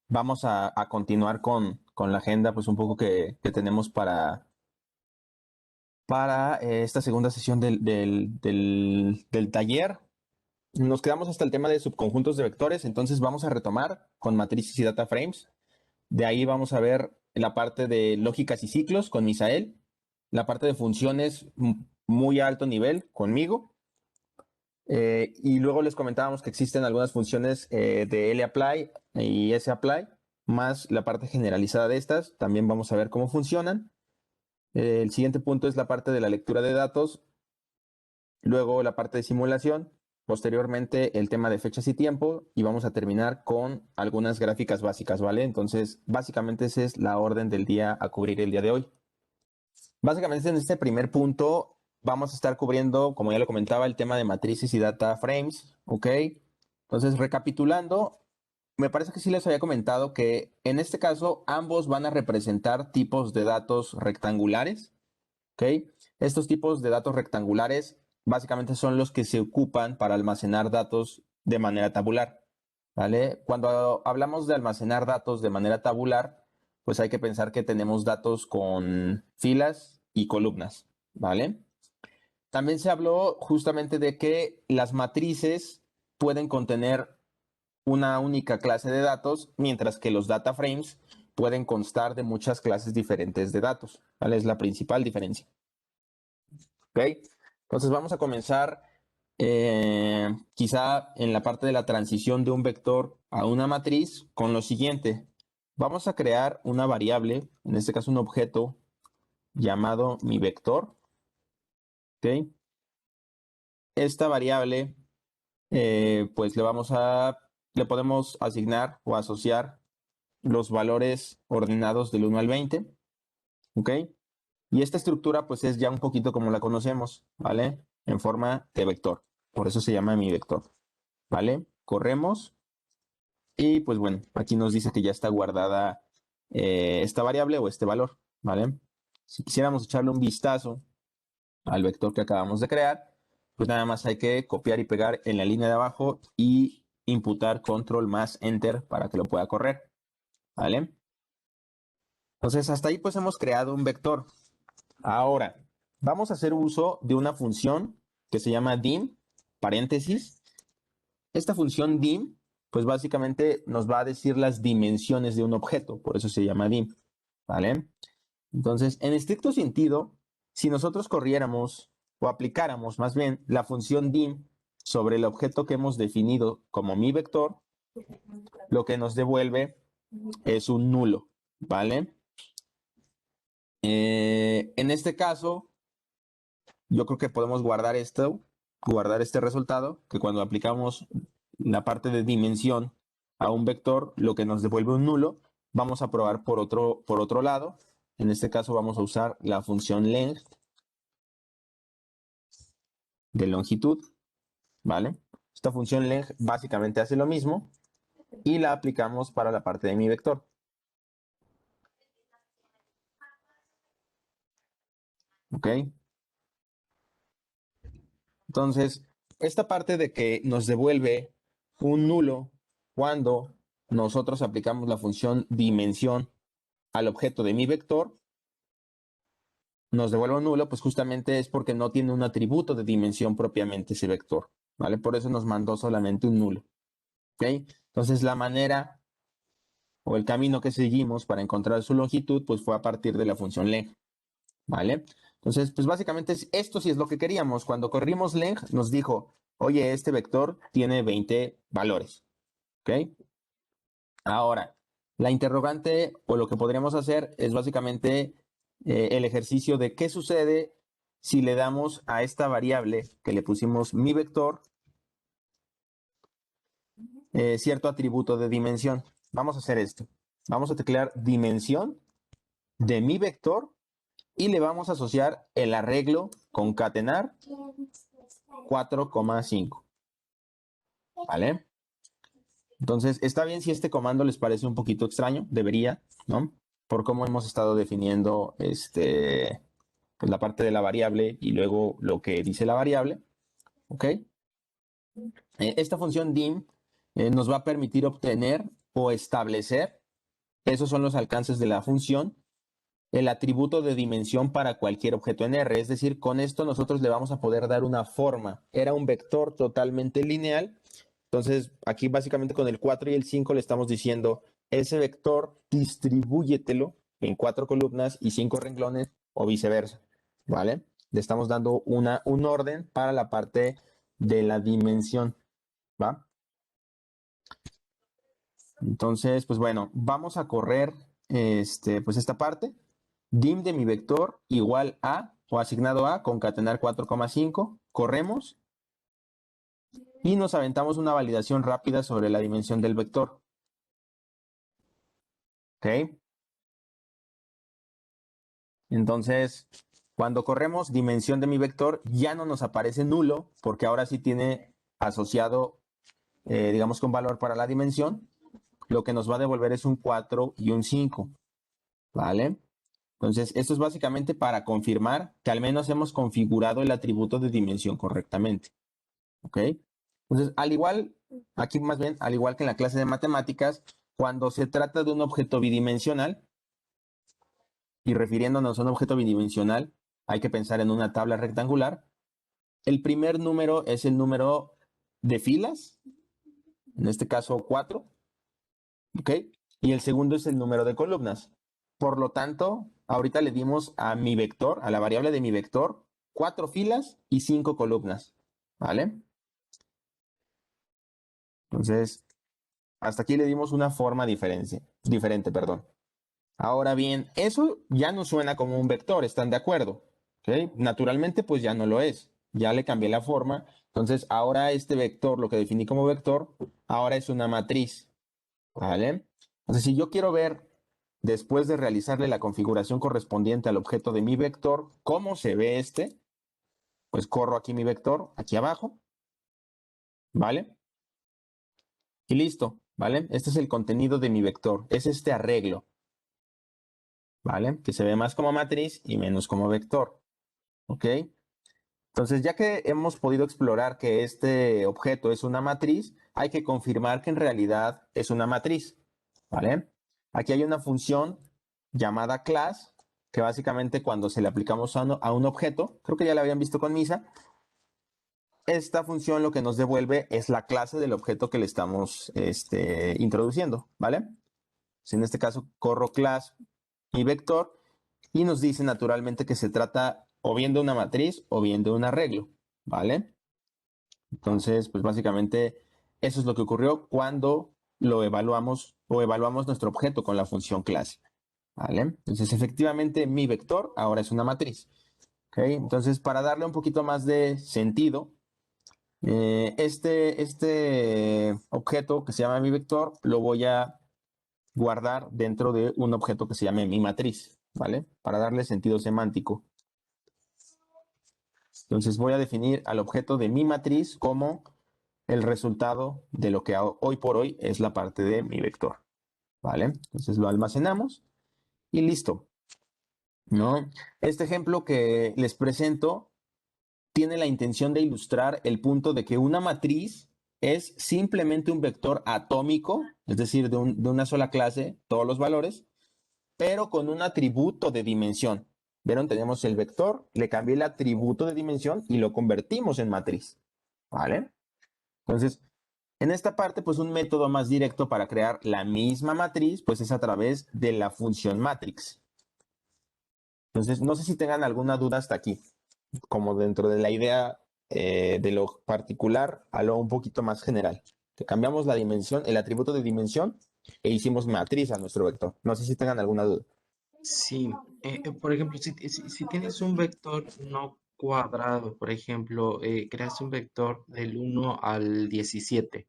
vamos a continuar con la agenda, pues un poco que tenemos para esta segunda sesión del taller. Nos quedamos hasta el tema de subconjuntos de vectores, entonces vamos a retomar con matrices y data frames. De ahí vamos a ver la parte de lógicas y ciclos con Misael, la parte de funciones muy alto nivel conmigo. Y luego les comentábamos que existen algunas funciones de lapply y sapply, más la parte generalizada de estas. También vamos a ver cómo funcionan. El siguiente punto es la parte de la lectura de datos, luego la parte de simulación, posteriormente el tema de fechas y tiempo, y vamos a terminar con algunas gráficas básicas, ¿vale? Entonces, básicamente esa es la orden del día a cubrir el día de hoy. Básicamente en este primer punto vamos a estar cubriendo, como ya lo comentaba, el tema de matrices y data frames, ¿ok? Entonces, recapitulando, me parece que sí les había comentado que en este caso ambos van a representar tipos de datos rectangulares, ¿ok? Estos tipos de datos rectangulares básicamente son los que se ocupan para almacenar datos de manera tabular, ¿vale? Cuando hablamos de almacenar datos de manera tabular, pues hay que pensar que tenemos datos con filas y columnas, ¿vale? También se habló justamente de que las matrices pueden contener una única clase de datos, mientras que los data frames pueden constar de muchas clases diferentes de datos, ¿vale? Es la principal diferencia. ¿Ok? Entonces vamos a comenzar quizá en la parte de la transición de un vector a una matriz con lo siguiente. Vamos a crear una variable, en este caso un objeto llamado mi vector. ¿Ok? Esta variable, pues le podemos asignar o asociar los valores ordenados del 1 al 20. ¿Ok? Y esta estructura pues es ya un poquito como la conocemos, ¿vale? En forma de vector. Por eso se llama mi vector, ¿vale? Corremos y pues bueno, aquí nos dice que ya está guardada esta variable o este valor, ¿vale? Si quisiéramos echarle un vistazo al vector que acabamos de crear, pues nada más hay que copiar y pegar en la línea de abajo y imputar control más enter para que lo pueda correr, ¿vale? Entonces hasta ahí pues hemos creado un vector. Ahora, vamos a hacer uso de una función que se llama dim, paréntesis. Esta función dim, pues básicamente nos va a decir las dimensiones de un objeto, por eso se llama dim, ¿vale? Entonces, en estricto sentido, si nosotros corriéramos o aplicáramos más bien la función dim sobre el objeto que hemos definido como mi vector, lo que nos devuelve es un nulo, ¿vale? En este caso, yo creo que podemos guardar este resultado, que cuando aplicamos la parte de dimensión a un vector, lo que nos devuelve un nulo, vamos a probar por otro lado. En este caso vamos a usar la función length de longitud, ¿vale? Esta función length básicamente hace lo mismo y la aplicamos para la parte de mi vector. ¿Ok? Entonces, esta parte de que nos devuelve un nulo cuando nosotros aplicamos la función dimensión al objeto de mi vector, nos devuelve un nulo, pues justamente es porque no tiene un atributo de dimensión propiamente ese vector, ¿vale? Por eso nos mandó solamente un nulo, ¿ok? Entonces la manera o el camino que seguimos para encontrar su longitud, pues fue a partir de la función length, ¿vale? Entonces, pues básicamente esto sí es lo que queríamos. Cuando corrimos length nos dijo, oye, este vector tiene 20 valores, ¿ok? Ahora, la interrogante o lo que podríamos hacer es básicamente el ejercicio de qué sucede si le damos a esta variable que le pusimos mi vector cierto atributo de dimensión. Vamos a hacer esto. Vamos a teclear dimensión de mi vector y le vamos a asociar el arreglo concatenar 4,5. ¿Vale? Entonces, está bien si este comando les parece un poquito extraño, debería, ¿no? Por cómo hemos estado definiendo pues la parte de la variable y luego lo que dice la variable, ¿ok? Esta función dim nos va a permitir obtener o establecer, esos son los alcances de la función, el atributo de dimensión para cualquier objeto en R. Es decir, con esto nosotros le vamos a poder dar una forma. Era un vector totalmente lineal. Entonces, aquí básicamente con el 4 y el 5 le estamos diciendo, ese vector distribúyetelo en 4 columnas y 5 renglones o viceversa, ¿vale? Le estamos dando un orden para la parte de la dimensión, ¿va? Entonces, pues bueno, vamos a correr pues esta parte. Dim de mi vector igual a o asignado a concatenar 4,5. Corremos y nos aventamos una validación rápida sobre la dimensión del vector. ¿Ok? Entonces, cuando corremos dimensión de mi vector, ya no nos aparece nulo porque ahora sí tiene asociado, digamos que un valor para la dimensión. Lo que nos va a devolver es un 4 y un 5. ¿Vale? Entonces, esto es básicamente para confirmar que al menos hemos configurado el atributo de dimensión correctamente. ¿Ok? Entonces, al igual, aquí más bien, al igual que en la clase de matemáticas, cuando se trata de un objeto bidimensional, y refiriéndonos a un objeto bidimensional, hay que pensar en una tabla rectangular. El primer número es el número de filas, en este caso 4, ¿ok? Y el segundo es el número de columnas. Por lo tanto, ahorita le dimos a mi vector, a la variable de mi vector, 4 filas y 5 columnas, ¿vale? Entonces, hasta aquí le dimos una forma diferente, perdón. Ahora bien, eso ya no suena como un vector, ¿están de acuerdo? ¿Okay? Naturalmente, pues ya no lo es. Ya le cambié la forma. Entonces, ahora este vector, lo que definí como vector, ahora es una matriz. ¿Vale? Entonces, si yo quiero ver, después de realizarle la configuración correspondiente al objeto de mi vector, cómo se ve este, pues corro aquí mi vector, aquí abajo, ¿vale? Y listo, ¿vale? Este es el contenido de mi vector, es este arreglo, ¿vale? Que se ve más como matriz y menos como vector, ¿ok? Entonces, ya que hemos podido explorar que este objeto es una matriz, hay que confirmar que en realidad es una matriz, ¿vale? Aquí hay una función llamada class, que básicamente cuando se le aplicamos a un objeto, creo que ya la habían visto con Misa, esta función lo que nos devuelve es la clase del objeto que le estamos introduciendo, ¿vale? En este caso, corro class y vector y nos dice naturalmente que se trata o bien de una matriz o bien de un arreglo, ¿vale? Entonces, pues básicamente eso es lo que ocurrió cuando lo evaluamos o evaluamos nuestro objeto con la función clase, ¿vale? Entonces, efectivamente, mi vector ahora es una matriz, ¿ok? Entonces, para darle un poquito más de sentido, este objeto que se llama mi vector lo voy a guardar dentro de un objeto que se llame mi matriz, ¿vale? Para darle sentido semántico. Entonces voy a definir al objeto de mi matriz como el resultado de lo que hoy por hoy es la parte de mi vector, ¿vale? Entonces lo almacenamos y listo, ¿no? Este ejemplo que les presento tiene la intención de ilustrar el punto de que una matriz es simplemente un vector atómico, es decir, de una sola clase, todos los valores, pero con un atributo de dimensión. ¿Vieron? Tenemos el vector, le cambié el atributo de dimensión y lo convertimos en matriz, ¿vale? Entonces, en esta parte, pues un método más directo para crear la misma matriz, pues es a través de la función matrix. Entonces, no sé si tengan alguna duda hasta aquí, como dentro de la idea de lo particular a lo un poquito más general. Que cambiamos la dimensión, el atributo de dimensión e hicimos matriz a nuestro vector. No sé si tengan alguna duda. Sí, por ejemplo, si tienes un vector no cuadrado, por ejemplo, creas un vector del 1 al 17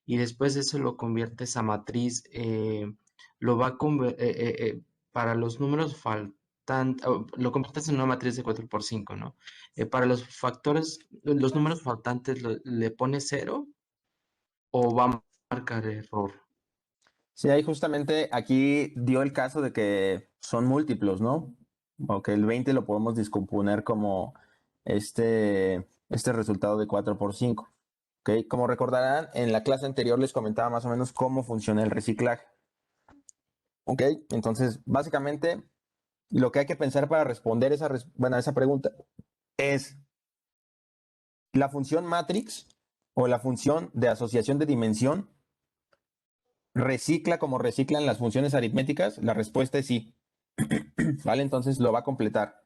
y después de eso lo conviertes a matriz, lo va a para los números faltantes, lo conviertes en una matriz de 4 por 5, ¿no? Para los factores, los números faltantes, ¿le pones cero o va a marcar error? Sí, ahí justamente aquí dio el caso de que son múltiplos, ¿no? O que el 20 lo podemos descomponer como este resultado de 4 por 5. ¿Ok? Como recordarán, en la clase anterior les comentaba más o menos cómo funciona el reciclaje. ¿Ok? Entonces, básicamente, lo que hay que pensar para responder esa pregunta es la función matrix o la función de asociación de dimensión recicla como reciclan las funciones aritméticas. La respuesta es sí. ¿Vale? Entonces lo va a completar.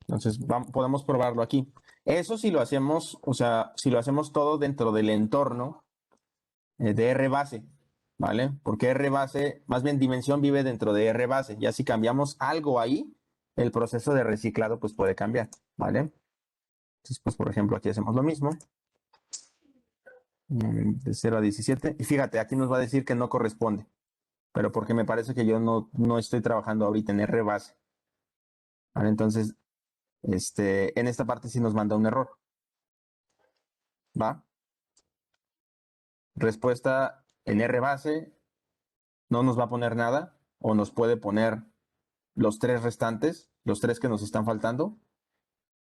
Entonces podemos probarlo aquí. Eso si lo hacemos, o sea, si lo hacemos todo dentro del entorno de R base, ¿vale? Porque R base, más bien dimensión vive dentro de R base. Ya si cambiamos algo ahí, el proceso de reciclado pues puede cambiar, ¿vale? Entonces, pues por ejemplo, aquí hacemos lo mismo. De 0 a 17. Y fíjate, aquí nos va a decir que no corresponde. Pero porque me parece que yo no estoy trabajando ahorita en R base. ¿Vale? Entonces, en esta parte sí nos manda un error. ¿Va? Respuesta en R base no nos va a poner nada o nos puede poner los tres restantes, los tres que nos están faltando.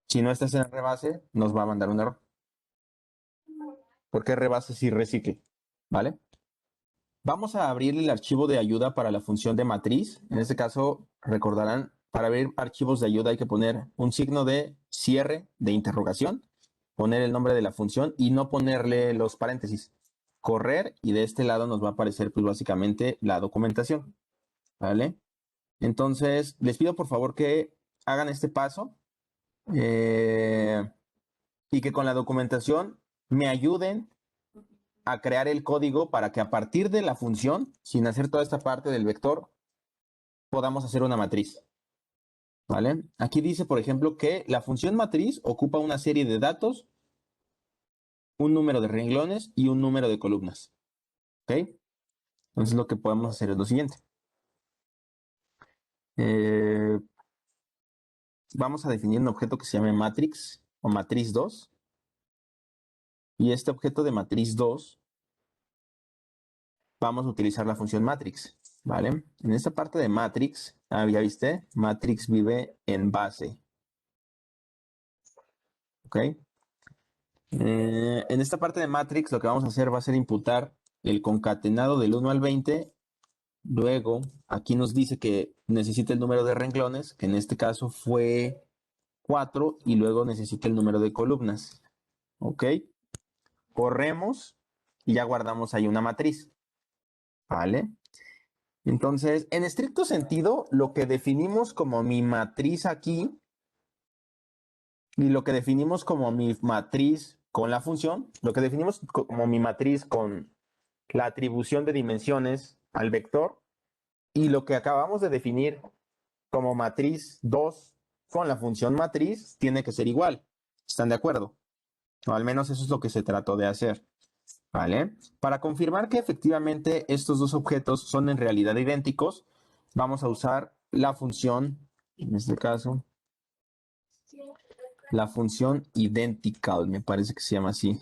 Si no estás en R base, nos va a mandar un error. Porque R base sí recicle. ¿Vale? Vamos a abrir el archivo de ayuda para la función de matriz. En este caso, recordarán, para abrir archivos de ayuda hay que poner un signo de cierre de interrogación, poner el nombre de la función y no ponerle los paréntesis. Correr y de este lado nos va a aparecer pues básicamente la documentación. ¿Vale? Entonces, les pido por favor que hagan este paso y que con la documentación me ayuden a crear el código para que a partir de la función, sin hacer toda esta parte del vector, podamos hacer una matriz. ¿Vale? Aquí dice, por ejemplo, que la función matriz ocupa una serie de datos, un número de renglones y un número de columnas. ¿Ok? Entonces lo que podemos hacer es lo siguiente. Vamos a definir un objeto que se llame matrix o matriz 2. Y este objeto de matriz 2 vamos a utilizar la función matrix. ¿Vale? En esta parte de matrix, ya viste, matrix vive en base. ¿Ok? En esta parte de matrix lo que vamos a hacer va a ser imputar el concatenado del 1 al 20. Luego, aquí nos dice que necesita el número de renglones, que en este caso fue 4, y luego necesita el número de columnas. ¿Ok? Corremos y ya guardamos ahí una matriz. ¿Vale? Entonces, en estricto sentido, lo que definimos como mi matriz aquí y lo que definimos como mi matriz con la función, lo que definimos como mi matriz con la atribución de dimensiones al vector y lo que acabamos de definir como matriz 2 con la función matriz tiene que ser igual. ¿Están de acuerdo? O al menos eso es lo que se trató de hacer. ¿Vale? Para confirmar que efectivamente estos dos objetos son en realidad idénticos, vamos a usar la función, en este caso, la función identical, me parece que se llama así.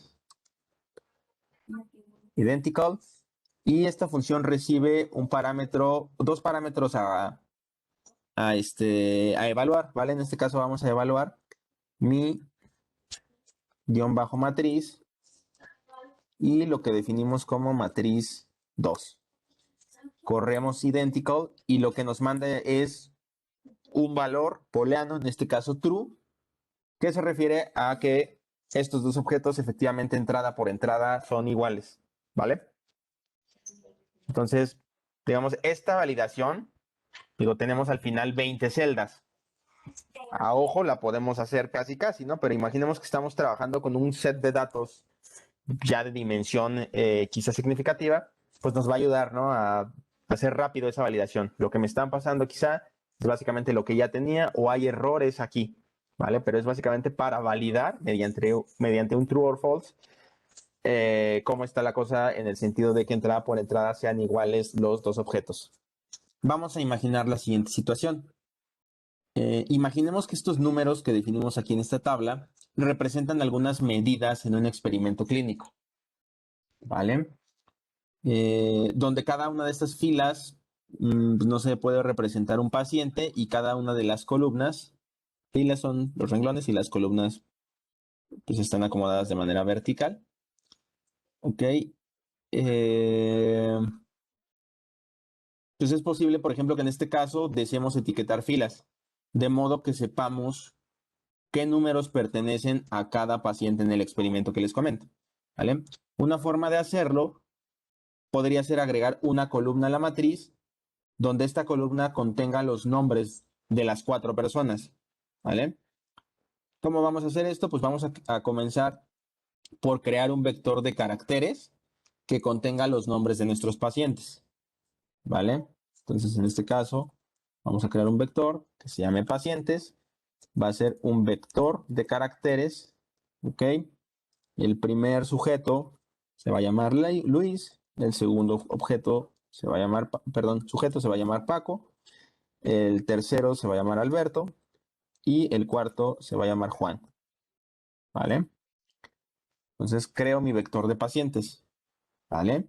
Identical. Y esta función recibe un parámetro, dos parámetros a evaluar, ¿vale? En este caso vamos a evaluar mi guión bajo matriz y lo que definimos como matriz 2. Corremos identical y lo que nos manda es un valor booleano, en este caso true, que se refiere a que estos dos objetos efectivamente entrada por entrada son iguales, ¿vale? Entonces, digamos, esta validación, digo, tenemos al final 20 celdas. A ojo la podemos hacer casi casi, ¿no? Pero imaginemos que estamos trabajando con un set de datos ya de dimensión quizás significativa, pues nos va a ayudar, ¿no? A hacer rápido esa validación. Lo que me están pasando quizá es básicamente lo que ya tenía o hay errores aquí, ¿vale? Pero es básicamente para validar mediante un true or false cómo está la cosa en el sentido de que entrada por entrada sean iguales los dos objetos. Vamos a imaginar la siguiente situación. Imaginemos que estos números que definimos aquí en esta tabla representan algunas medidas en un experimento clínico, ¿vale? Donde cada una de estas filas, no se puede representar un paciente y cada una de las columnas, filas son los renglones y las columnas pues están acomodadas de manera vertical. Ok. Pues es posible, por ejemplo, que en este caso deseemos etiquetar filas, de modo que sepamos qué números pertenecen a cada paciente en el experimento que les comento. ¿Vale? Una forma de hacerlo podría ser agregar una columna a la matriz donde esta columna contenga los nombres de las 4 personas. ¿Vale? ¿Cómo vamos a hacer esto? Pues vamos a comenzar por crear un vector de caracteres que contenga los nombres de nuestros pacientes. ¿Vale? Entonces, en este caso, vamos a crear un vector que se llame pacientes. Va a ser un vector de caracteres. ¿Ok? El primer sujeto se va a llamar Luis. El segundo objeto se va a llamar, perdón, sujeto se va a llamar Paco. El tercero se va a llamar Alberto. Y el cuarto se va a llamar Juan. ¿Vale? Entonces creo mi vector de pacientes. ¿Vale?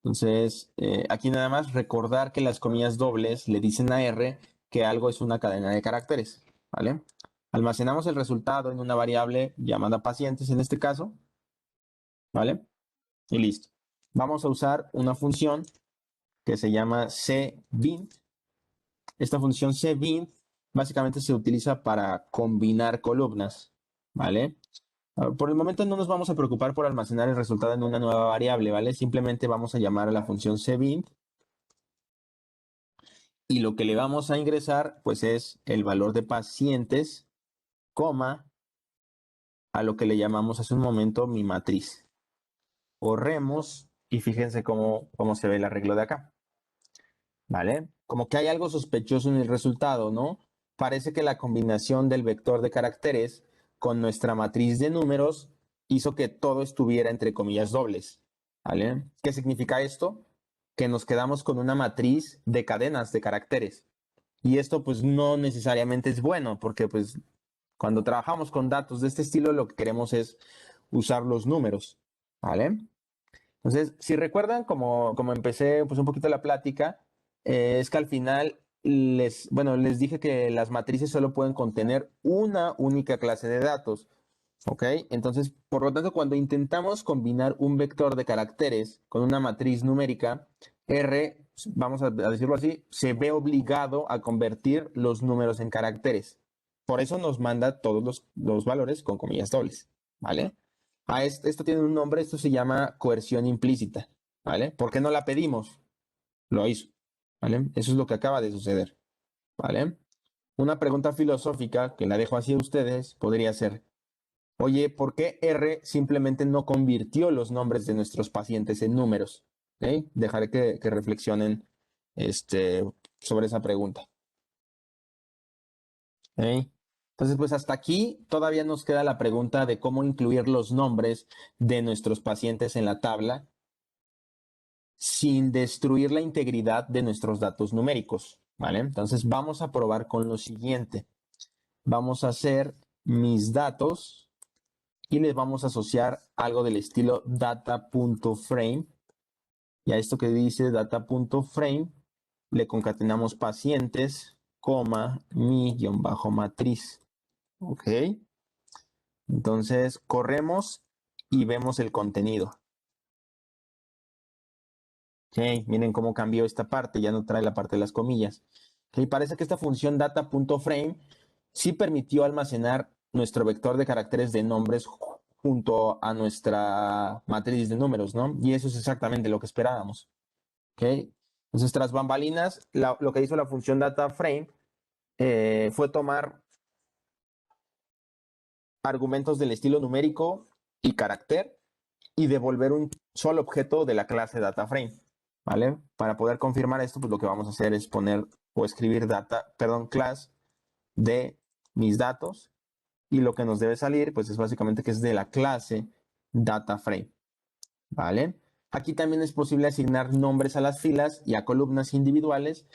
Entonces, aquí nada más recordar que las comillas dobles le dicen a R que algo es una cadena de caracteres. ¿Vale? Almacenamos el resultado en una variable llamada pacientes en este caso. ¿Vale? Y listo. Vamos a usar una función que se llama cbint. Esta función cbint básicamente se utiliza para combinar columnas. ¿Vale? Por el momento no nos vamos a preocupar por almacenar el resultado en una nueva variable, ¿vale? Simplemente vamos a llamar a la función cbint y lo que le vamos a ingresar pues es el valor de pacientes, coma, a lo que le llamamos hace un momento mi matriz. Corremos y fíjense cómo se ve el arreglo de acá, ¿vale? Como que hay algo sospechoso en el resultado, ¿no? Parece que la combinación del vector de caracteres con nuestra matriz de números hizo que todo estuviera entre comillas dobles, ¿vale? ¿Qué significa esto? Que nos quedamos con una matriz de cadenas de caracteres. Y esto pues no necesariamente es bueno, porque pues cuando trabajamos con datos de este estilo lo que queremos es usar los números, ¿vale? Entonces, si recuerdan, como empecé pues un poquito la plática, es que al final les dije que las matrices solo pueden contener una única clase de datos, ¿ok? Entonces, por lo tanto, cuando intentamos combinar un vector de caracteres con una matriz numérica, R, vamos a decirlo así, se ve obligado a convertir los números en caracteres. Por eso nos manda todos los valores con comillas dobles, ¿vale? Esto tiene un nombre, esto se llama coerción implícita, ¿vale? ¿Por qué no la pedimos? Lo hizo, ¿vale? Eso es lo que acaba de suceder, ¿vale? Una pregunta filosófica que la dejo así a ustedes podría ser, oye, ¿por qué R simplemente no convirtió los nombres de nuestros pacientes en números? ¿Ok? Dejaré que reflexionen sobre esa pregunta. ¿Ok? Entonces, pues hasta aquí todavía nos queda la pregunta de cómo incluir los nombres de nuestros pacientes en la tabla sin destruir la integridad de nuestros datos numéricos, ¿vale? Entonces vamos a probar con lo siguiente. Vamos a hacer mis datos y les vamos a asociar algo del estilo data.frame. Y a esto que dice data.frame le concatenamos pacientes, coma, mi-matriz. ¿Ok? Entonces corremos y vemos el contenido. Ok, miren cómo cambió esta parte, ya no trae la parte de las comillas. Ok, parece que esta función data.frame sí permitió almacenar nuestro vector de caracteres de nombres junto a nuestra matriz de números, ¿no? Y eso es exactamente lo que esperábamos. Ok, entonces tras bambalinas, lo que hizo la función data.frame fue tomar argumentos del estilo numérico y carácter y devolver un solo objeto de la clase data.frame. ¿Vale? Para poder confirmar esto, pues lo que vamos a hacer es poner o escribir class de mis datos y lo que nos debe salir, pues es básicamente que es de la clase dataFrame, ¿vale? Aquí también es posible asignar nombres a las filas y a columnas individuales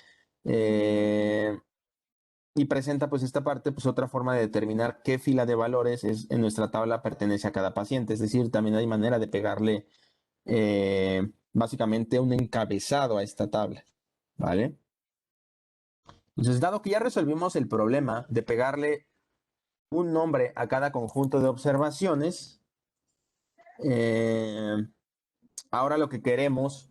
y presenta pues esta parte pues otra forma de determinar qué fila de valores en nuestra tabla pertenece a cada paciente, es decir, también hay manera de pegarle básicamente un encabezado a esta tabla, ¿vale? Entonces, dado que ya resolvimos el problema de pegarle un nombre a cada conjunto de observaciones. Eh, Ahora lo que queremos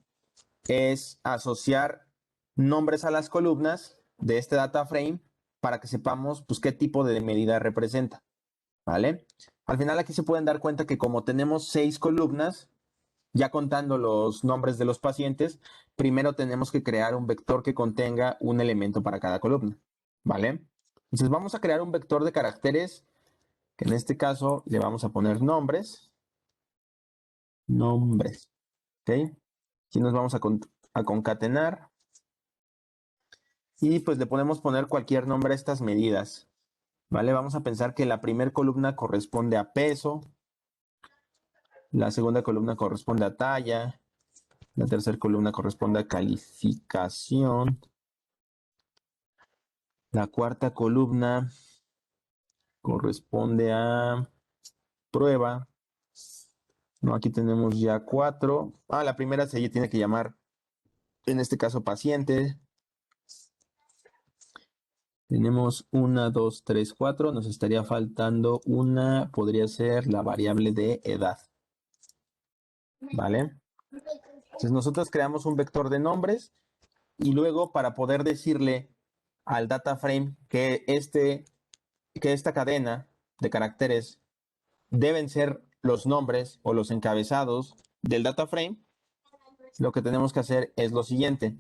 es asociar nombres a las columnas de este data frame para que sepamos pues, qué tipo de medida representa, ¿vale? Al final aquí se pueden dar cuenta que como tenemos 6 columnas, ya contando los nombres de los pacientes, primero tenemos que crear un vector que contenga un elemento para cada columna, ¿vale? Entonces vamos a crear un vector de caracteres que en este caso le vamos a poner nombres, ¿ok? Aquí nos vamos a concatenar y pues le podemos poner cualquier nombre a estas medidas, ¿vale? Vamos a pensar que la primera columna corresponde a peso, la segunda columna corresponde a talla, la tercera columna corresponde a calificación, la cuarta columna corresponde a prueba. No, aquí tenemos ya 4. La primera se tiene que llamar, en este caso, paciente. Tenemos 1, 2, 3, 4. Nos estaría faltando una, podría ser la variable de edad. ¿Vale? Entonces nosotros creamos un vector de nombres y luego para poder decirle al data frame que esta cadena de caracteres deben ser los nombres o los encabezados del data frame, lo que tenemos que hacer es lo siguiente.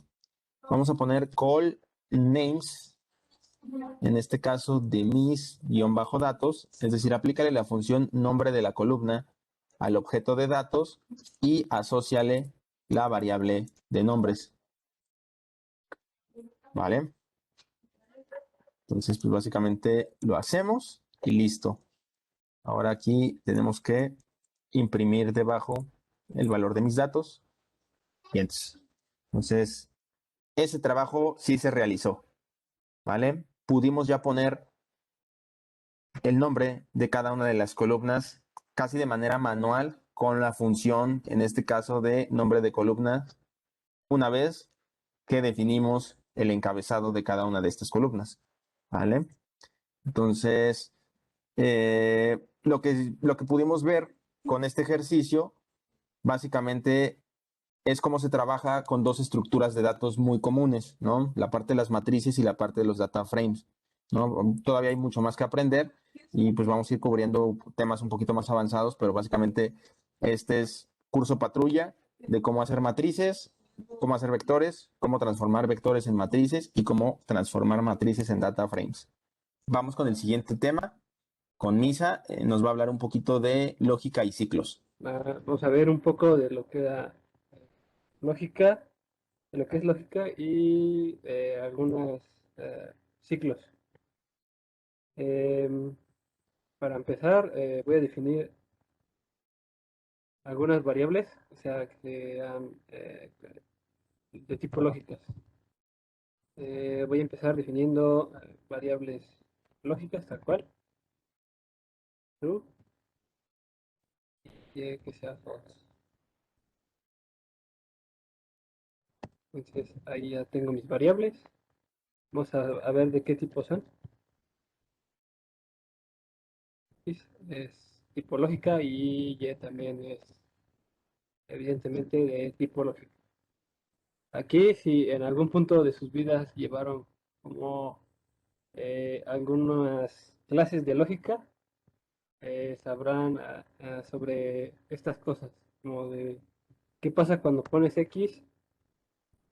Vamos a poner call names, en este caso de mis-datos, es decir, aplícale la función nombre de la columna al objeto de datos y asóciale la variable de nombres. ¿Vale? Entonces, pues básicamente lo hacemos y listo. Ahora aquí tenemos que imprimir debajo el valor de mis datos. Y entonces, ese trabajo sí se realizó. ¿Vale? Pudimos ya poner el nombre de cada una de las columnas casi de manera manual con la función, en este caso, de nombre de columna, una vez que definimos el encabezado de cada una de estas columnas. ¿Vale? Entonces, lo que pudimos ver con este ejercicio, básicamente es cómo se trabaja con dos estructuras de datos muy comunes, ¿no? La parte de las matrices y la parte de los data frames, ¿no? Todavía hay mucho más que aprender y pues vamos a ir cubriendo temas un poquito más avanzados, pero básicamente este es curso patrulla de cómo hacer matrices, cómo hacer vectores, cómo transformar vectores en matrices y cómo transformar matrices en data frames. Vamos con el siguiente tema. Con Misa nos va a hablar un poquito de lógica y ciclos. Vamos a ver un poco de lo que da lógica, de lo que es lógica y algunos ciclos. Em, para empezar, voy a definir algunas variables, o sea, que sean de tipo lógicas. Voy a empezar definiendo variables lógicas, tal cual. True, y que sea false. Entonces, ahí ya tengo mis variables. Vamos a ver de qué tipo son. Es tipo lógica y Y también es evidentemente de tipo lógico. Aquí, si en algún punto de sus vidas llevaron como algunas clases de lógica, sabrán sobre estas cosas, como de qué pasa cuando pones X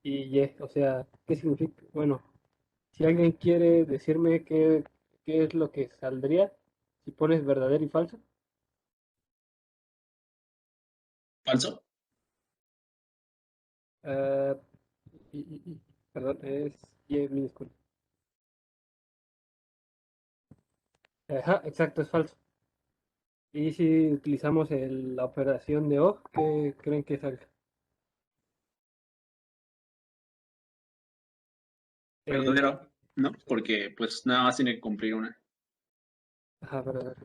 y Y, o sea, qué significa. Bueno, si alguien quiere decirme qué es lo que saldría si pones verdadero y falso. Falso. ah, Perdón, es Y minúscula. Ajá, exacto, es falso. Y si utilizamos la operación de O, ¿qué creen que salga? Eh, Verdadero, ¿no? Porque pues nada más tiene que cumplir una. ajá, verdad.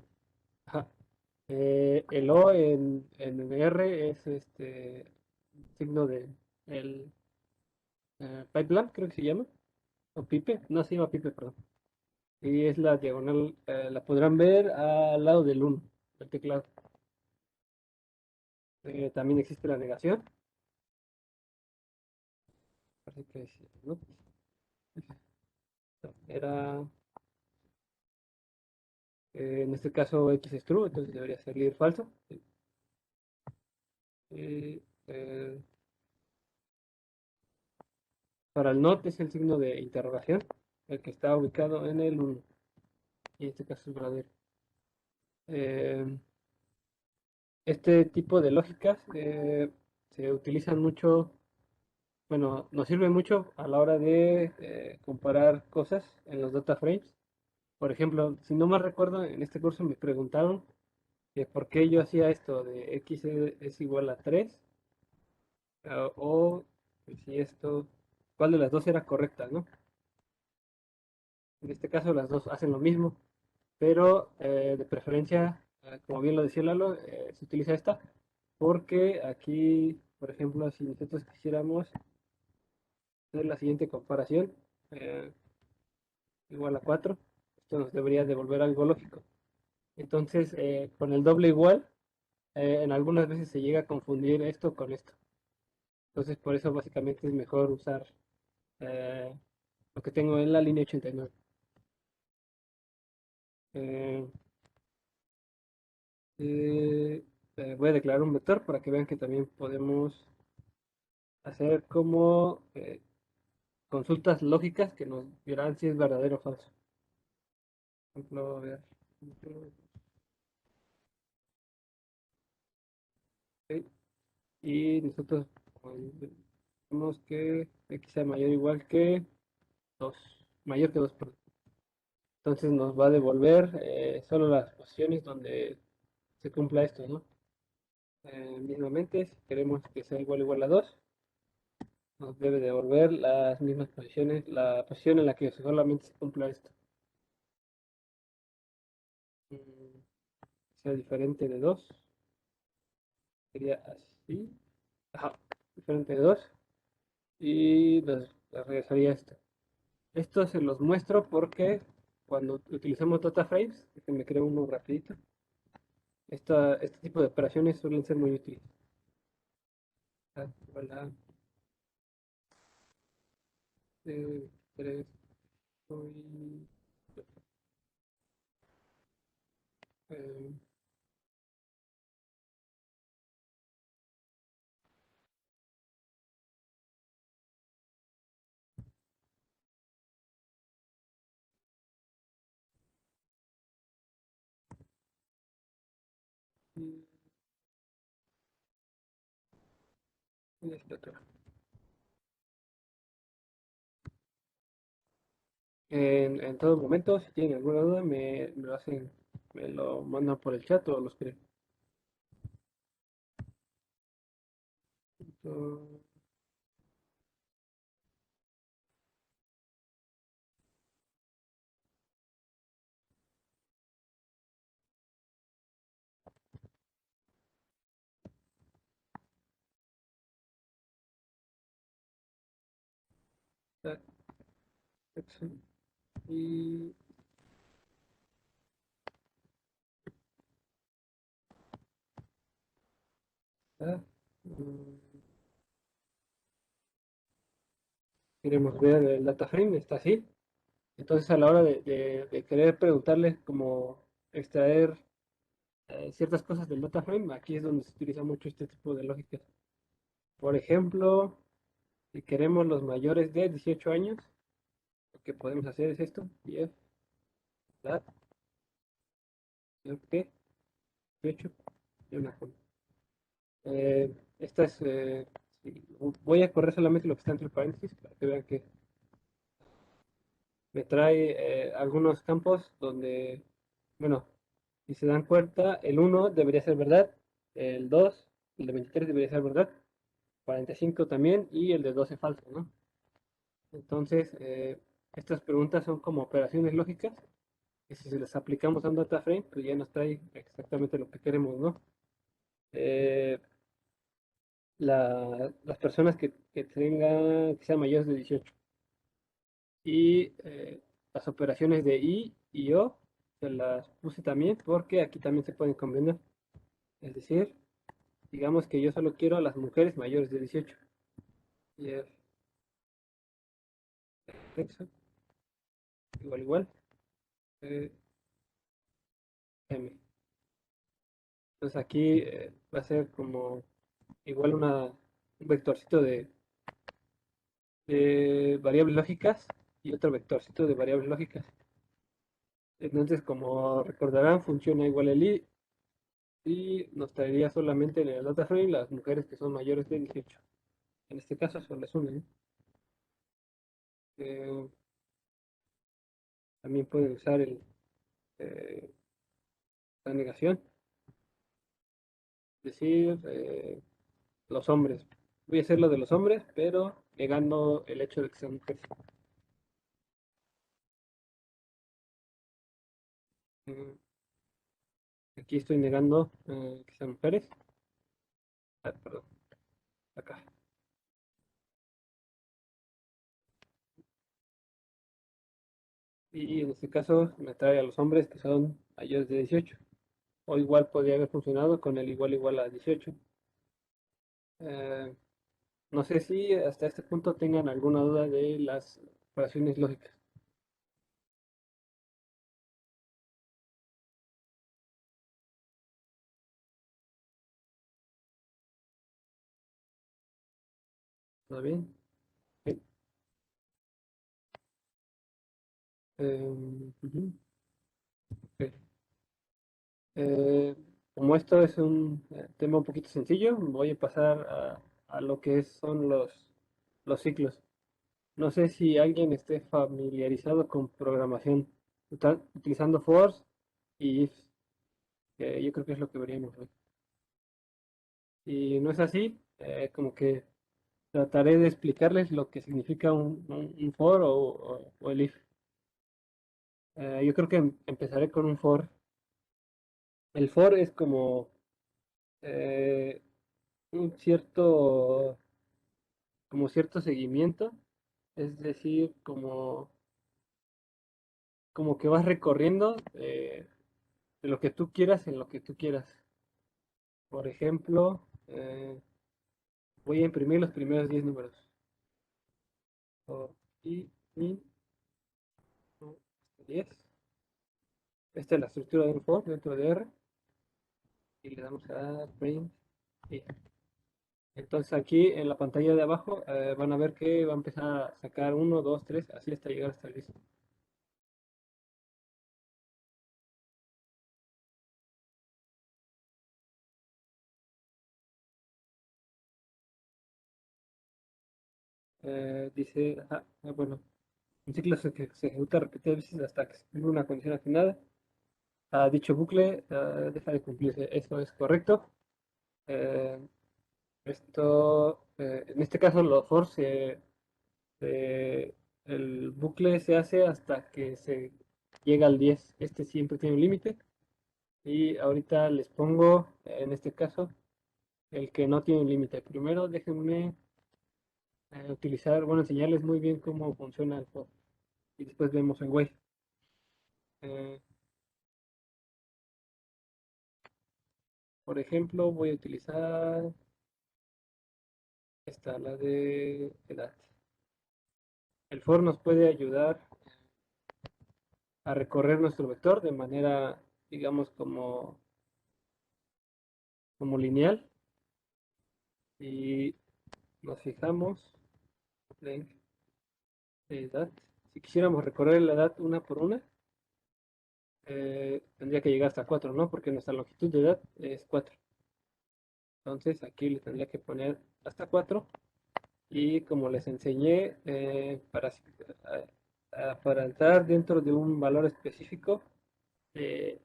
Ajá. El O en R es este signo de el pipeline, creo que se llama. O pipe, no se llama pipe, perdón. y es la diagonal, la podrán ver al lado del 1 del teclado. También existe la negación. Parece que sí, ¿no? Era, en este caso X es true, entonces debería salir falso. Eh, eh, para el not es el signo de interrogación, el que está ubicado en el 1, y en este caso es verdadero. Eh, este tipo de lógicas se utilizan mucho, bueno, nos sirven mucho a la hora de comparar cosas en los data frames. Por ejemplo, si no me recuerdo, en este curso me preguntaron que por qué yo hacía esto de x es igual a 3, o si esto, cuál de las dos era correcta, ¿no? En este caso las dos hacen lo mismo, pero de preferencia, como bien lo decía Lalo, se utiliza esta, porque aquí, por ejemplo, si nosotros quisiéramos hacer la siguiente comparación, eh, igual a 4, esto nos debería devolver algo lógico. Entonces, con el doble igual, en algunas veces se llega a confundir esto con esto. Entonces, por eso básicamente es mejor usar eh, lo que tengo en la línea 89. Eh, eh, voy a declarar un vector para que vean que también podemos hacer como consultas lógicas que nos dirán si es verdadero o falso. Por ejemplo, a ver, ok, y nosotros tenemos que x sea mayor o igual que 2, mayor que 2, perdón. Entonces nos va a devolver solo las posiciones donde se cumpla esto, ¿no? Mismamente, si queremos que sea igual a 2, nos debe devolver las mismas posiciones, la posición en la que solamente se cumpla esto. Sea diferente de 2, sería así. Ajá, diferente de 2, y nos regresaría esto. Esto se los muestro porque cuando utilizamos data frames, que me creo uno rapidito, este tipo de operaciones suelen ser muy útiles. Igual 3, eh, y este otro. En todo momento, si tienen alguna duda, me lo hacen, me lo mandan por el chat o lo escriben. Y ah, mm, queremos ver el data frame, está así. Entonces a la hora de querer preguntarles cómo extraer ciertas cosas del data frame, aquí es donde se utiliza mucho este tipo de lógicas. Por ejemplo, si queremos los mayores de 18 años, lo que podemos hacer es esto, if that, que 18 y una coma. Esta es, sí, voy a correr solamente lo que está entre paréntesis para que vean que me trae algunos campos donde, bueno, si se dan cuenta, el 1 debería ser verdad, el 2, el de 23 debería ser verdad, 45 también, y el de 12 falso, ¿no? Entonces, estas preguntas son como operaciones lógicas, que si se las aplicamos a un data frame, pues ya nos trae exactamente lo que queremos, ¿no? Eh, las personas que sean mayores de 18 y las operaciones de y o se las puse también porque aquí también se pueden combinar. Es decir, digamos que yo solo quiero a las mujeres mayores de 18. Y el sexo, igual, eh, M. Entonces aquí va a ser como igual un vectorcito de variables lógicas y otro vectorcito de variables lógicas. Entonces, como recordarán, funciona igual el i y nos traería solamente en el data frame las mujeres que son mayores de 18. En este caso solo es una, ¿no? Eh, También puede usar eh, la negación, es decir, los hombres. Voy a hacer lo de los hombres, pero negando el hecho de que sean mujeres. Eh, Aquí estoy negando que sean mujeres. Ah, perdón, acá. Y en este caso me trae a los hombres que son mayores de 18. O igual podría haber funcionado con el igual a 18. Eh, no sé si hasta este punto tengan alguna duda de las operaciones lógicas. ¿Todo bien? Sí. Ujú, ok. Eh, Como esto es un tema un poquito sencillo, voy a pasar a lo que son los ciclos. No sé si alguien esté familiarizado con programación utilizando for's y ifs, que yo creo que es lo que veríamos hoy. Si no es así, como que trataré de explicarles lo que significa un for o el if. Yo creo que empezaré con un for. El for es como eh, un como cierto seguimiento, es decir, como que vas recorriendo de lo que tú quieras en lo que tú quieras. Por ejemplo, voy a imprimir los primeros 10 números. For i, in, 10. Esta es la estructura de un for dentro de R. Y le damos a print. Y entonces aquí en la pantalla de abajo van a ver que va a empezar a sacar uno, 2, 3, así hasta llegar hasta el 10. Dice, bueno, un ciclo se ejecuta repetidas veces hasta que se cumple una condición asignada. Dicho bucle deja de cumplirse. Eso es correcto. Eh, en este caso, los for el bucle se hace hasta que se llega al 10. Este siempre tiene un límite. Y ahorita les pongo, en este caso, el que no tiene un límite. Primero déjenme enseñarles muy bien cómo funciona el for. Y después vemos el way. Eh, por ejemplo, voy a utilizar esta, la de edad. El for nos puede ayudar a recorrer nuestro vector de manera, digamos, como lineal. Y nos fijamos en edad. Si quisiéramos recorrer la edad una por una, tendría que llegar hasta 4, ¿no? Porque nuestra longitud de edad es 4. Entonces aquí le tendría que poner hasta 4. Y como les enseñé, para entrar dentro de un valor específico de,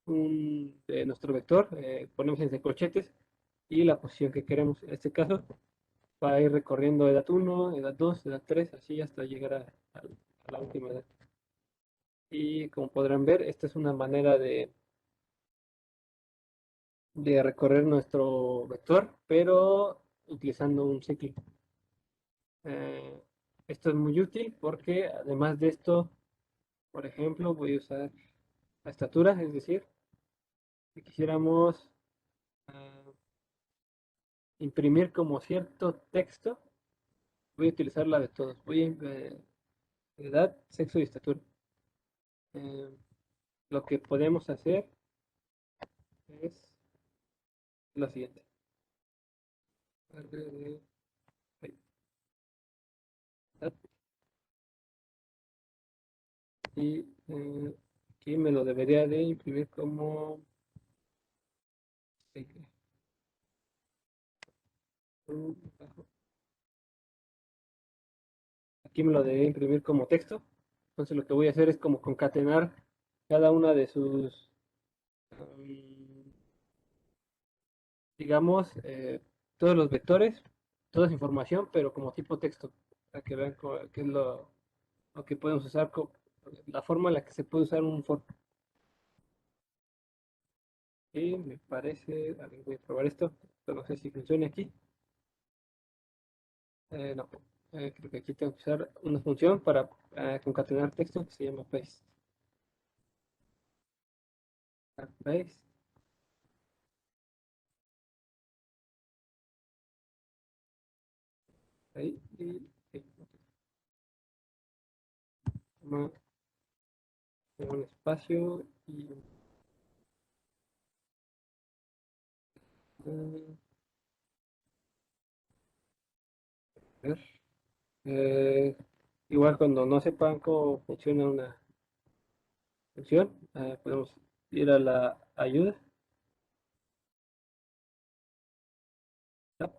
de nuestro vector, ponemos entre corchetes y la posición que queremos. En este caso, va a ir recorriendo edad 1, edad 2, edad 3, así hasta llegar a la última edad. Y como podrán ver, esta es una manera de recorrer nuestro vector, pero utilizando un ciclo. Eh, Esto es muy útil porque además de esto Por ejemplo, voy a usar la estatura, es decir, si quisiéramos ah, imprimir como cierto texto, voy a utilizar la de todos. Voy a edad, sexo y estatura. Eh, lo que podemos hacer es lo siguiente. Y aquí me lo debería de imprimir como aquí me lo debería imprimir como texto. Entonces lo que voy a hacer es como concatenar cada una de sus digamos todos los vectores, toda esa información, pero como tipo texto, para que vean qué es lo que podemos usar, la forma en la que se puede usar un for. Y me parece, a ver, voy a probar esto, pero no sé si funciona aquí. No, creo que aquí tengo que usar una función para concatenar texto que se llama paste. Paste. Ahí, y toma un espacio y a ver, eh, igual cuando no sepan cómo funciona una función, podemos ir a la ayuda. Tab,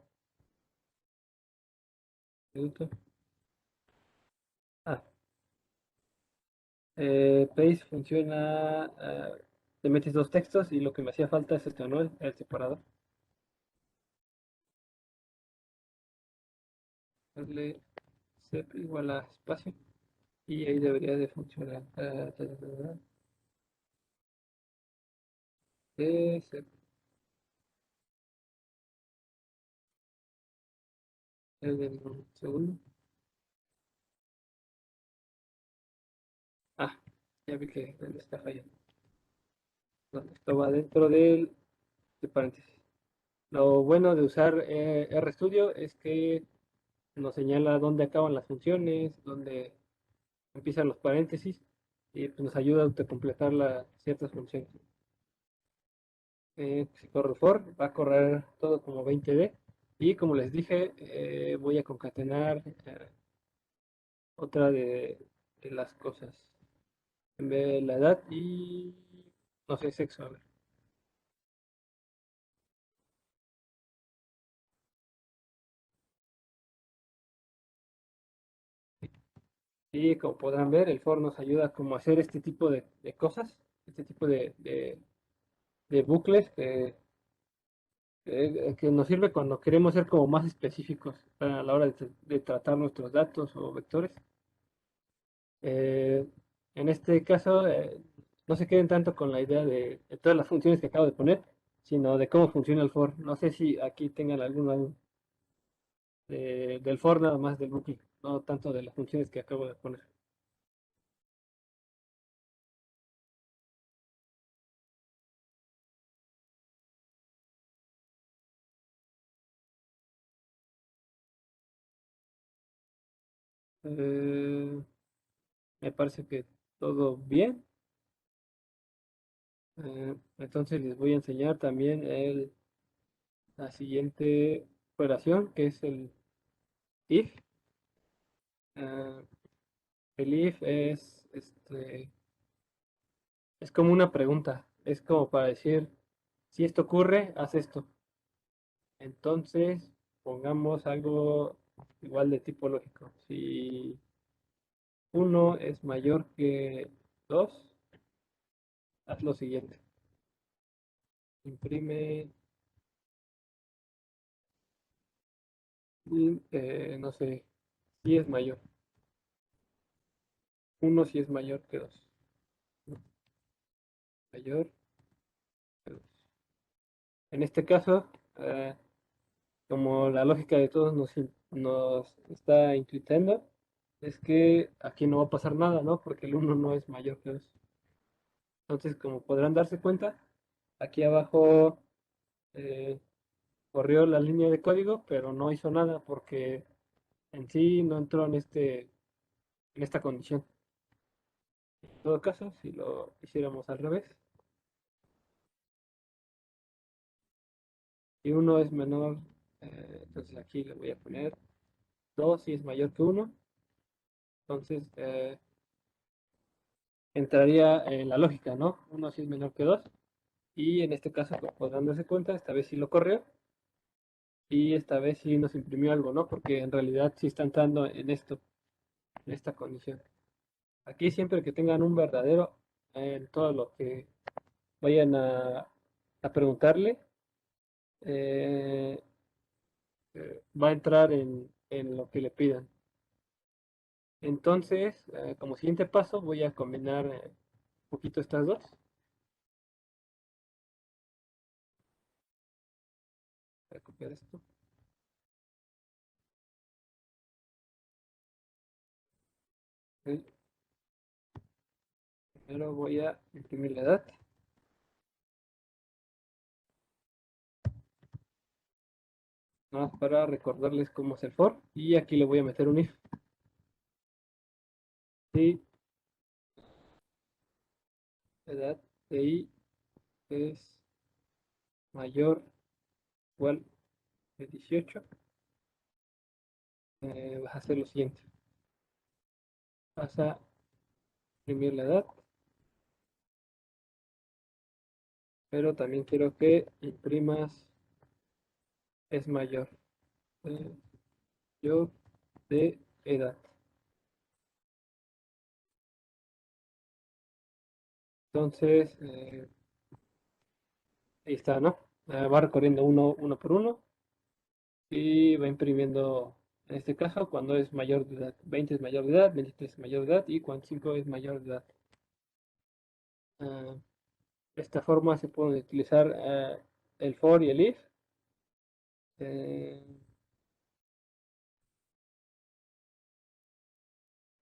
minuto. Ah, paste funciona, te metes dos textos y lo que me hacía falta es este, ¿no? El separador. Darle sep igual a espacio y ahí debería de funcionar. Sep, el del segundo. Ah, ya vi que está fallando. No, esto va dentro de paréntesis. Lo bueno de usar RStudio es que nos señala dónde acaban las funciones, dónde empiezan los paréntesis y pues, nos ayuda a autocompletar ciertas funciones. Si corro for, va a correr todo como 20D y como les dije, voy a concatenar otra de las cosas. En vez de la edad y no sé, sexo. A ver. Y como podrán ver, el for nos ayuda como a hacer este tipo de cosas, este tipo de bucles que nos sirve cuando queremos ser como más específicos a la hora de tratar nuestros datos o vectores. Eh, en este caso, no se queden tanto con la idea de todas las funciones que acabo de poner, sino de cómo funciona el for. No sé si aquí tengan alguna duda del for nada más del bucle, no tanto de las funciones que acabo de poner. Eh, me parece que todo bien. Entonces les voy a enseñar también la siguiente operación, que es el if. Eh, el if es como una pregunta, es como para decir, si esto ocurre, haz esto. Entonces, pongamos algo igual de tipo lógico. Si uno es mayor que 2, haz lo siguiente. Imprime, no sé, si es mayor. Uno si es mayor que 2. Mayor que 2. En este caso, como la lógica de todos nos está intuitando, es que aquí no va a pasar nada, ¿no? Porque el uno no es mayor que 2. Entonces, como podrán darse cuenta, aquí abajo eh, corrió la línea de código, pero no hizo nada porque en sí no entró en esta condición. En todo caso, si lo hiciéramos al revés, si uno es menor, entonces aquí le voy a poner 2 si es mayor que uno. Entonces entraría en la lógica, ¿no? Uno si es menor que 2. Y en este caso, como podrán darse cuenta, esta vez sí lo corrió. Y esta vez sí nos imprimió algo, ¿no? Porque en realidad sí está entrando en esto, en esta condición. Aquí siempre que tengan un verdadero en todo lo que vayan a preguntarle, eh, va a entrar en lo que le pidan. Entonces, como siguiente paso, voy a combinar un poquito estas dos. Voy a copiar esto. Ok. Primero voy a imprimir la edad. Nada más para recordarles cómo es el for. Y aquí le voy a meter un if. Si edad de i es mayor o igual de 18, vas a hacer lo siguiente. Vas a imprimir la edad, pero también quiero que imprimas es mayor, eh, mayor de edad. Entonces, ahí está, ¿no? Va recorriendo uno por uno y va imprimiendo, en este caso, cuando es mayor de edad. 20 es mayor de edad, 23 es mayor de edad y 45 es mayor de edad. De esta forma se pueden utilizar el for y el if.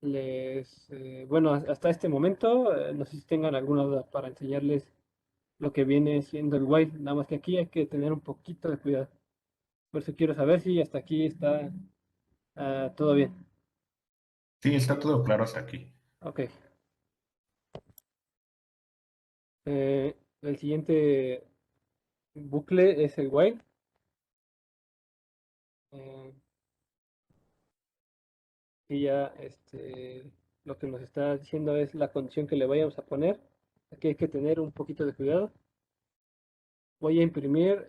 Eh, bueno, hasta este momento, no sé si tengan alguna duda para enseñarles lo que viene siendo el while, nada más que aquí hay que tener un poquito de cuidado. Por eso quiero saber si hasta aquí está todo bien. Sí, está todo claro hasta aquí. Ok. El siguiente bucle es el while. Eh, y ya lo que nos está diciendo es la condición que le vayamos a poner. Aquí hay que tener un poquito de cuidado. Voy a imprimir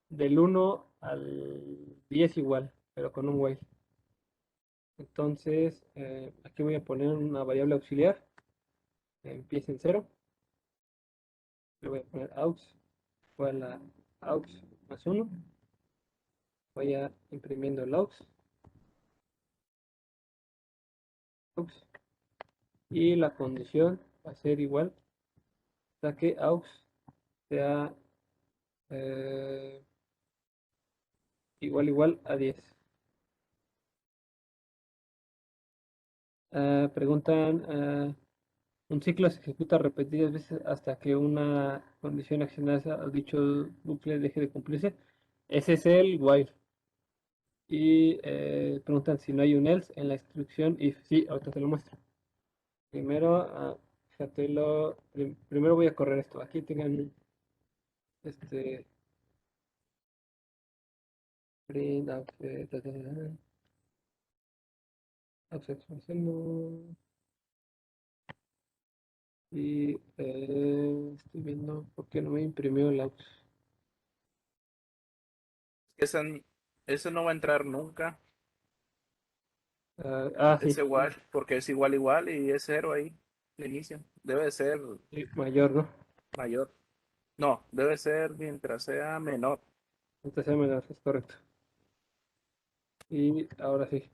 del 1 al 10 igual, pero con un while. Entonces, aquí voy a poner una variable auxiliar. Empieza en 0. Le voy a poner aux igual a aux más 1. Voy a imprimiendo el aux. Y la condición va a ser igual a que aux sea eh, igual a 10. Preguntan, un ciclo se ejecuta repetidas veces hasta que una condición accionada o dicho bucle deje de cumplirse. Ese es el while. Y preguntan si no hay un else en la instrucción if. Sí, ahorita te lo muestro. Primero, primero voy a correr esto. Aquí tengan este print offset, offset función, y estoy viendo por qué no me imprimió el aux. Ese no va a entrar nunca, Sí, es igual, porque es igual y es cero ahí, de inicio. Debe de ser sí, mayor, ¿no? mayor. No, debe ser mientras sea menor. Entonces menor, es correcto. Y ahora sí,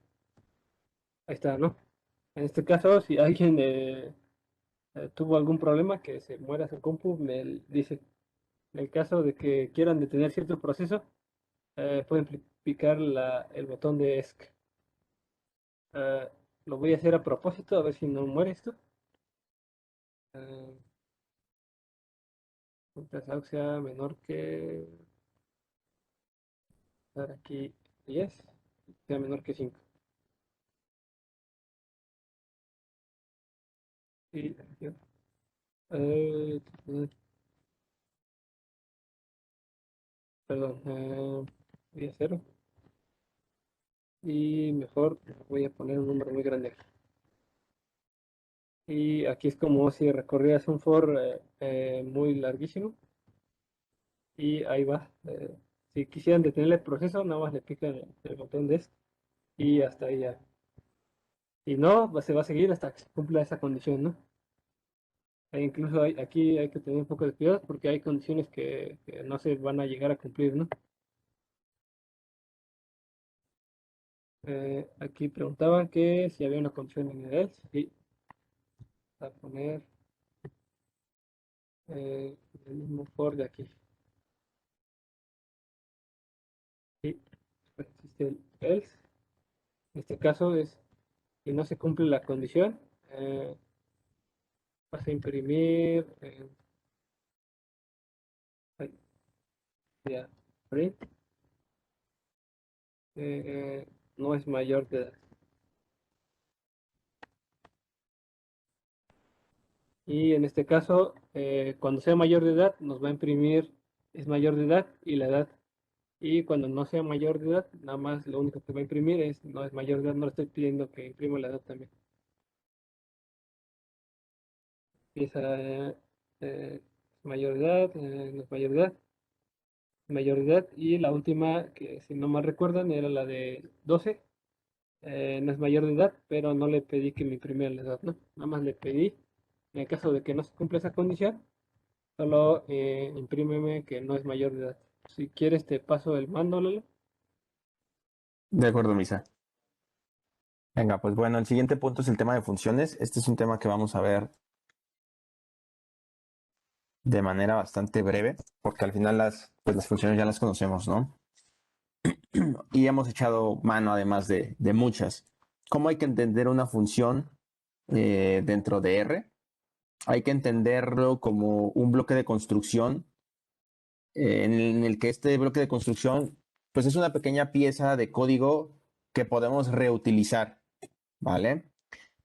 ahí está, ¿no? En este caso, si alguien tuvo algún problema, que se muera su compu, me dice. En el caso de que quieran detener cierto proceso, pueden picar el botón de ESC. lo voy a hacer a propósito, a ver si no muere esto. Mientras AUX sea menor que, dar aquí 10, sea menor que 5. Y, eh, perdón, voy a 0. Y mejor voy a poner un número muy grande aquí. Y aquí es como si recorrieras un for muy larguísimo. Y ahí va. Si quisieran detener el proceso, nada más le pican el botón de esto. Y hasta ahí ya. Y no, se va a seguir hasta que se cumpla esa condición, ¿no? Incluso aquí hay que tener un poco de cuidado porque hay condiciones que no se van a llegar a cumplir, ¿no? Aquí preguntaban que si había una condición en el else. Sí. A poner el mismo for de aquí. Sí, pues existe el else. En este caso es que no se cumple la condición. Vas a imprimir ahí, ya, print, no es mayor de edad. Y en este caso, cuando sea mayor de edad, nos va a imprimir es mayor de edad y la edad. Y cuando no sea mayor de edad, nada más lo único que va a imprimir es no es mayor de edad, no le estoy pidiendo que imprima la edad también. Y esa mayor de edad, no es mayor de edad, mayor de edad. Y la última, que si no mal recuerdan, era la de 12. No es mayor de edad, pero no le pedí que me imprimiera la edad, ¿no? Nada más le pedí, en el caso de que no se cumpla esa condición, solo imprímeme que no es mayor de edad. Si quieres te paso el mando, Lalo. De acuerdo, Misa. Venga, pues bueno, el siguiente punto es el tema de funciones. Este es un tema que vamos a ver de manera bastante breve, porque al final pues las funciones ya las conocemos, ¿no? Y hemos echado mano además de muchas. ¿Cómo hay que entender una función dentro de R? Hay que entenderlo como un bloque de construcción en el que este bloque de construcción pues es una pequeña pieza de código que podemos reutilizar, ¿vale?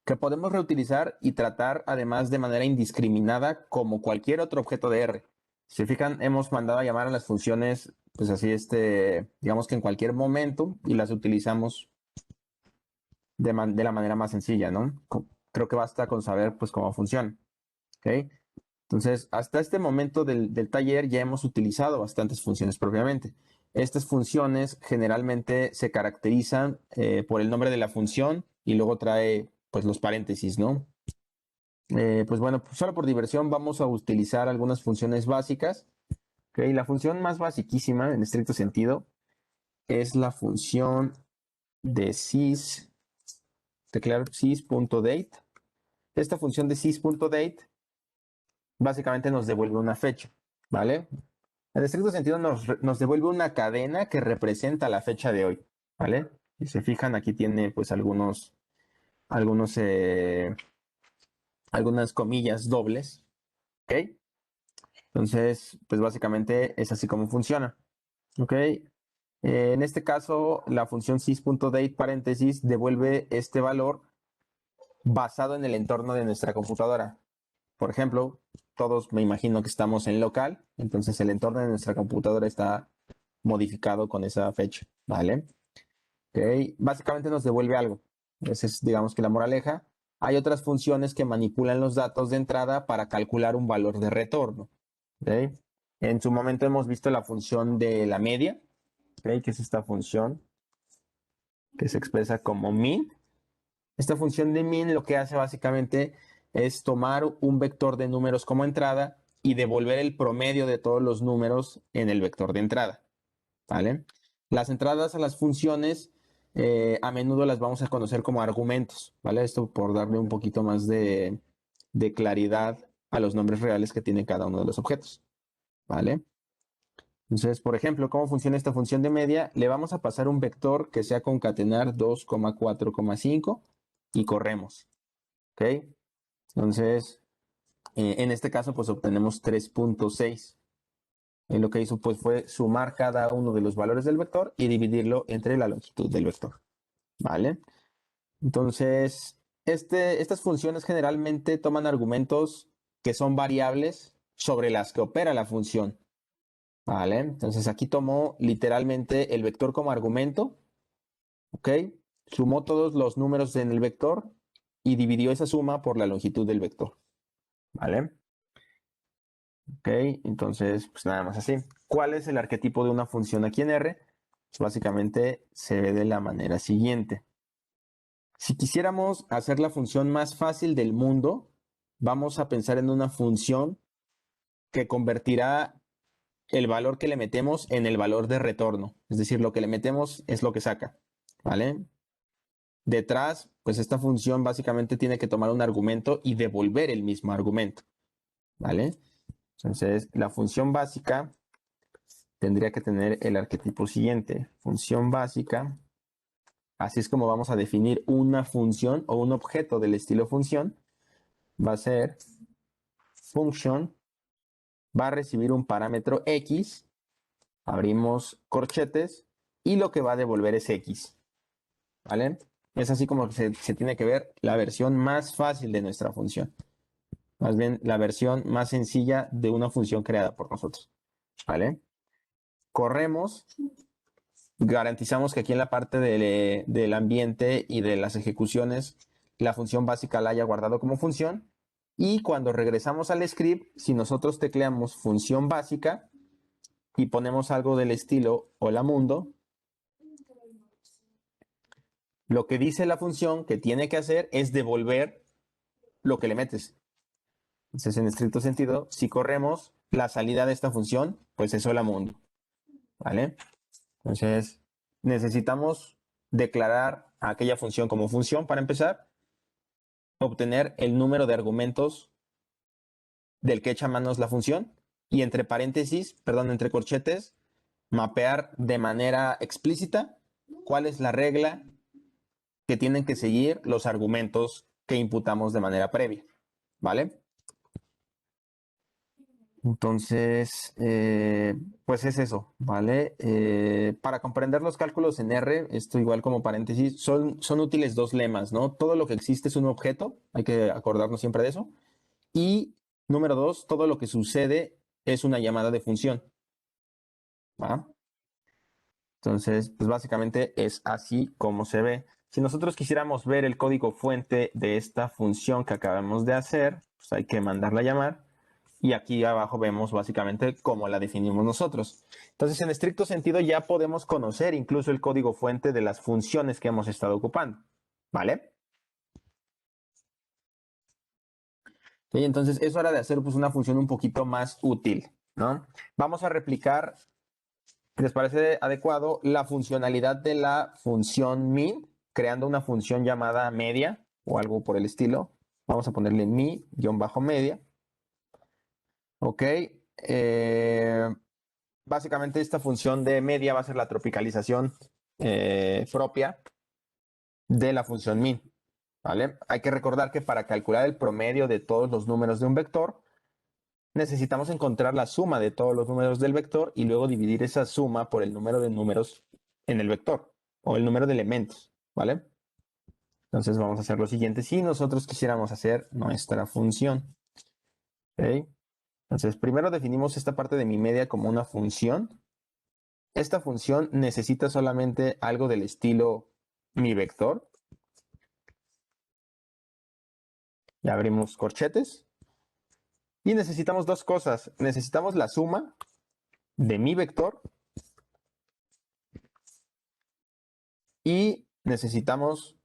Que podemos reutilizar y tratar además de manera indiscriminada como cualquier otro objeto de R. Si se fijan, hemos mandado a llamar a las funciones, pues así, digamos que en cualquier momento y las utilizamos de la manera más sencilla, ¿no? Creo que basta con saber, pues, cómo funciona, ¿ok? Entonces, hasta este momento del taller ya hemos utilizado bastantes funciones propiamente. Estas funciones generalmente se caracterizan por el nombre de la función y luego trae, pues, los paréntesis, ¿no? Pues bueno, solo por diversión vamos a utilizar algunas funciones básicas. ¿Okay? La función más basiquísima, en estricto sentido, es la función de sys, declaro sys.date. Esta función de sys.date básicamente nos devuelve una fecha, ¿vale? En estricto sentido nos devuelve una cadena que representa la fecha de hoy, ¿vale? Si se fijan, aquí tiene pues algunos, algunas comillas dobles, ¿ok? Entonces, pues básicamente es así como funciona. ¿Ok? En este caso, la función sys.date paréntesis devuelve este valor basado en el entorno de nuestra computadora. Por ejemplo, todos me imagino que estamos en local, entonces el entorno de nuestra computadora está modificado con esa fecha, ¿vale? ¿Ok? Básicamente nos devuelve algo. Esa es, digamos que la moraleja. Hay otras funciones que manipulan los datos de entrada para calcular un valor de retorno. ¿Ok? En su momento hemos visto la función de la media, ¿ok? Que es esta función que se expresa como min. Esta función de min lo que hace básicamente es tomar un vector de números como entrada y devolver el promedio de todos los números en el vector de entrada, ¿vale? Las entradas a las funciones a menudo las vamos a conocer como argumentos, ¿vale? Esto por darle un poquito más de claridad a los nombres reales que tiene cada uno de los objetos, ¿vale? Entonces, por ejemplo, ¿cómo funciona esta función de media? Le vamos a pasar un vector que sea concatenar 2,4,5 y corremos. ¿Ok? Entonces, en este caso, pues obtenemos 3.6. Lo que hizo pues fue sumar cada uno de los valores del vector y dividirlo entre la longitud del vector. ¿Vale? Entonces, estas funciones generalmente toman argumentos que son variables sobre las que opera la función. ¿Vale? Entonces aquí tomó literalmente el vector como argumento. ¿Ok? Sumó todos los números en el vector y dividió esa suma por la longitud del vector. ¿Vale? Ok, entonces, pues nada más así. ¿Cuál es el arquetipo de una función aquí en R? Pues básicamente se ve de la manera siguiente. Si quisiéramos hacer la función más fácil del mundo, vamos a pensar en una función que convertirá el valor que le metemos en el valor de retorno. Es decir, lo que le metemos es lo que saca. ¿Vale? Detrás, pues esta función básicamente tiene que tomar un argumento y devolver el mismo argumento. ¿Vale? Entonces, la función básica tendría que tener el arquetipo siguiente. Función básica. Así es como vamos a definir una función o un objeto del estilo función. Va a ser function, va a recibir un parámetro x, abrimos corchetes, y lo que va a devolver es x. ¿Vale? Es así como se tiene que ver la versión más fácil de nuestra función. Más bien, la versión más sencilla de una función creada por nosotros. ¿Vale? Corremos, garantizamos que aquí en la parte del ambiente y de las ejecuciones, la función básica la haya guardado como función. Y cuando regresamos al script, si nosotros tecleamos función básica y ponemos algo del estilo hola mundo, lo que dice la función que tiene que hacer es devolver lo que le metes. Entonces, en estricto sentido, si corremos, la salida de esta función, pues es hola mundo. ¿Vale? Entonces, necesitamos declarar a aquella función como función para empezar, obtener el número de argumentos del que echa manos la función y entre paréntesis, perdón, entre corchetes, mapear de manera explícita cuál es la regla que tienen que seguir los argumentos que imputamos de manera previa. ¿Vale? Entonces, pues es eso, ¿vale? Para comprender los cálculos en R, esto igual como paréntesis, son útiles dos lemas, ¿no? Todo lo que existe es un objeto, hay que acordarnos siempre de eso. Y número dos, todo lo que sucede es una llamada de función. ¿Va? Entonces, pues básicamente es así como se ve. Si nosotros quisiéramos ver el código fuente de esta función que acabamos de hacer, pues hay que mandarla a llamar. Y aquí abajo vemos básicamente cómo la definimos nosotros. Entonces, en estricto sentido, ya podemos conocer incluso el código fuente de las funciones que hemos estado ocupando. ¿Vale? Sí, entonces, es hora de hacer pues, una función un poquito más útil, ¿no? Vamos a replicar, si les parece adecuado, la funcionalidad de la función min, creando una función llamada media o algo por el estilo. Vamos a ponerle mi-media. Ok. Básicamente esta función de media va a ser la tropicalización propia de la función min. ¿Vale? Hay que recordar que para calcular el promedio de todos los números de un vector, necesitamos encontrar la suma de todos los números del vector y luego dividir esa suma por el número de números en el vector o el número de elementos. ¿Vale? Entonces vamos a hacer lo siguiente. Si nosotros quisiéramos hacer nuestra función. ¿Ok? Entonces primero definimos esta parte de mi media como una función. Esta función necesita solamente algo del estilo mi vector. Ya abrimos corchetes. Y necesitamos dos cosas. Necesitamos la suma de mi vector y necesitamos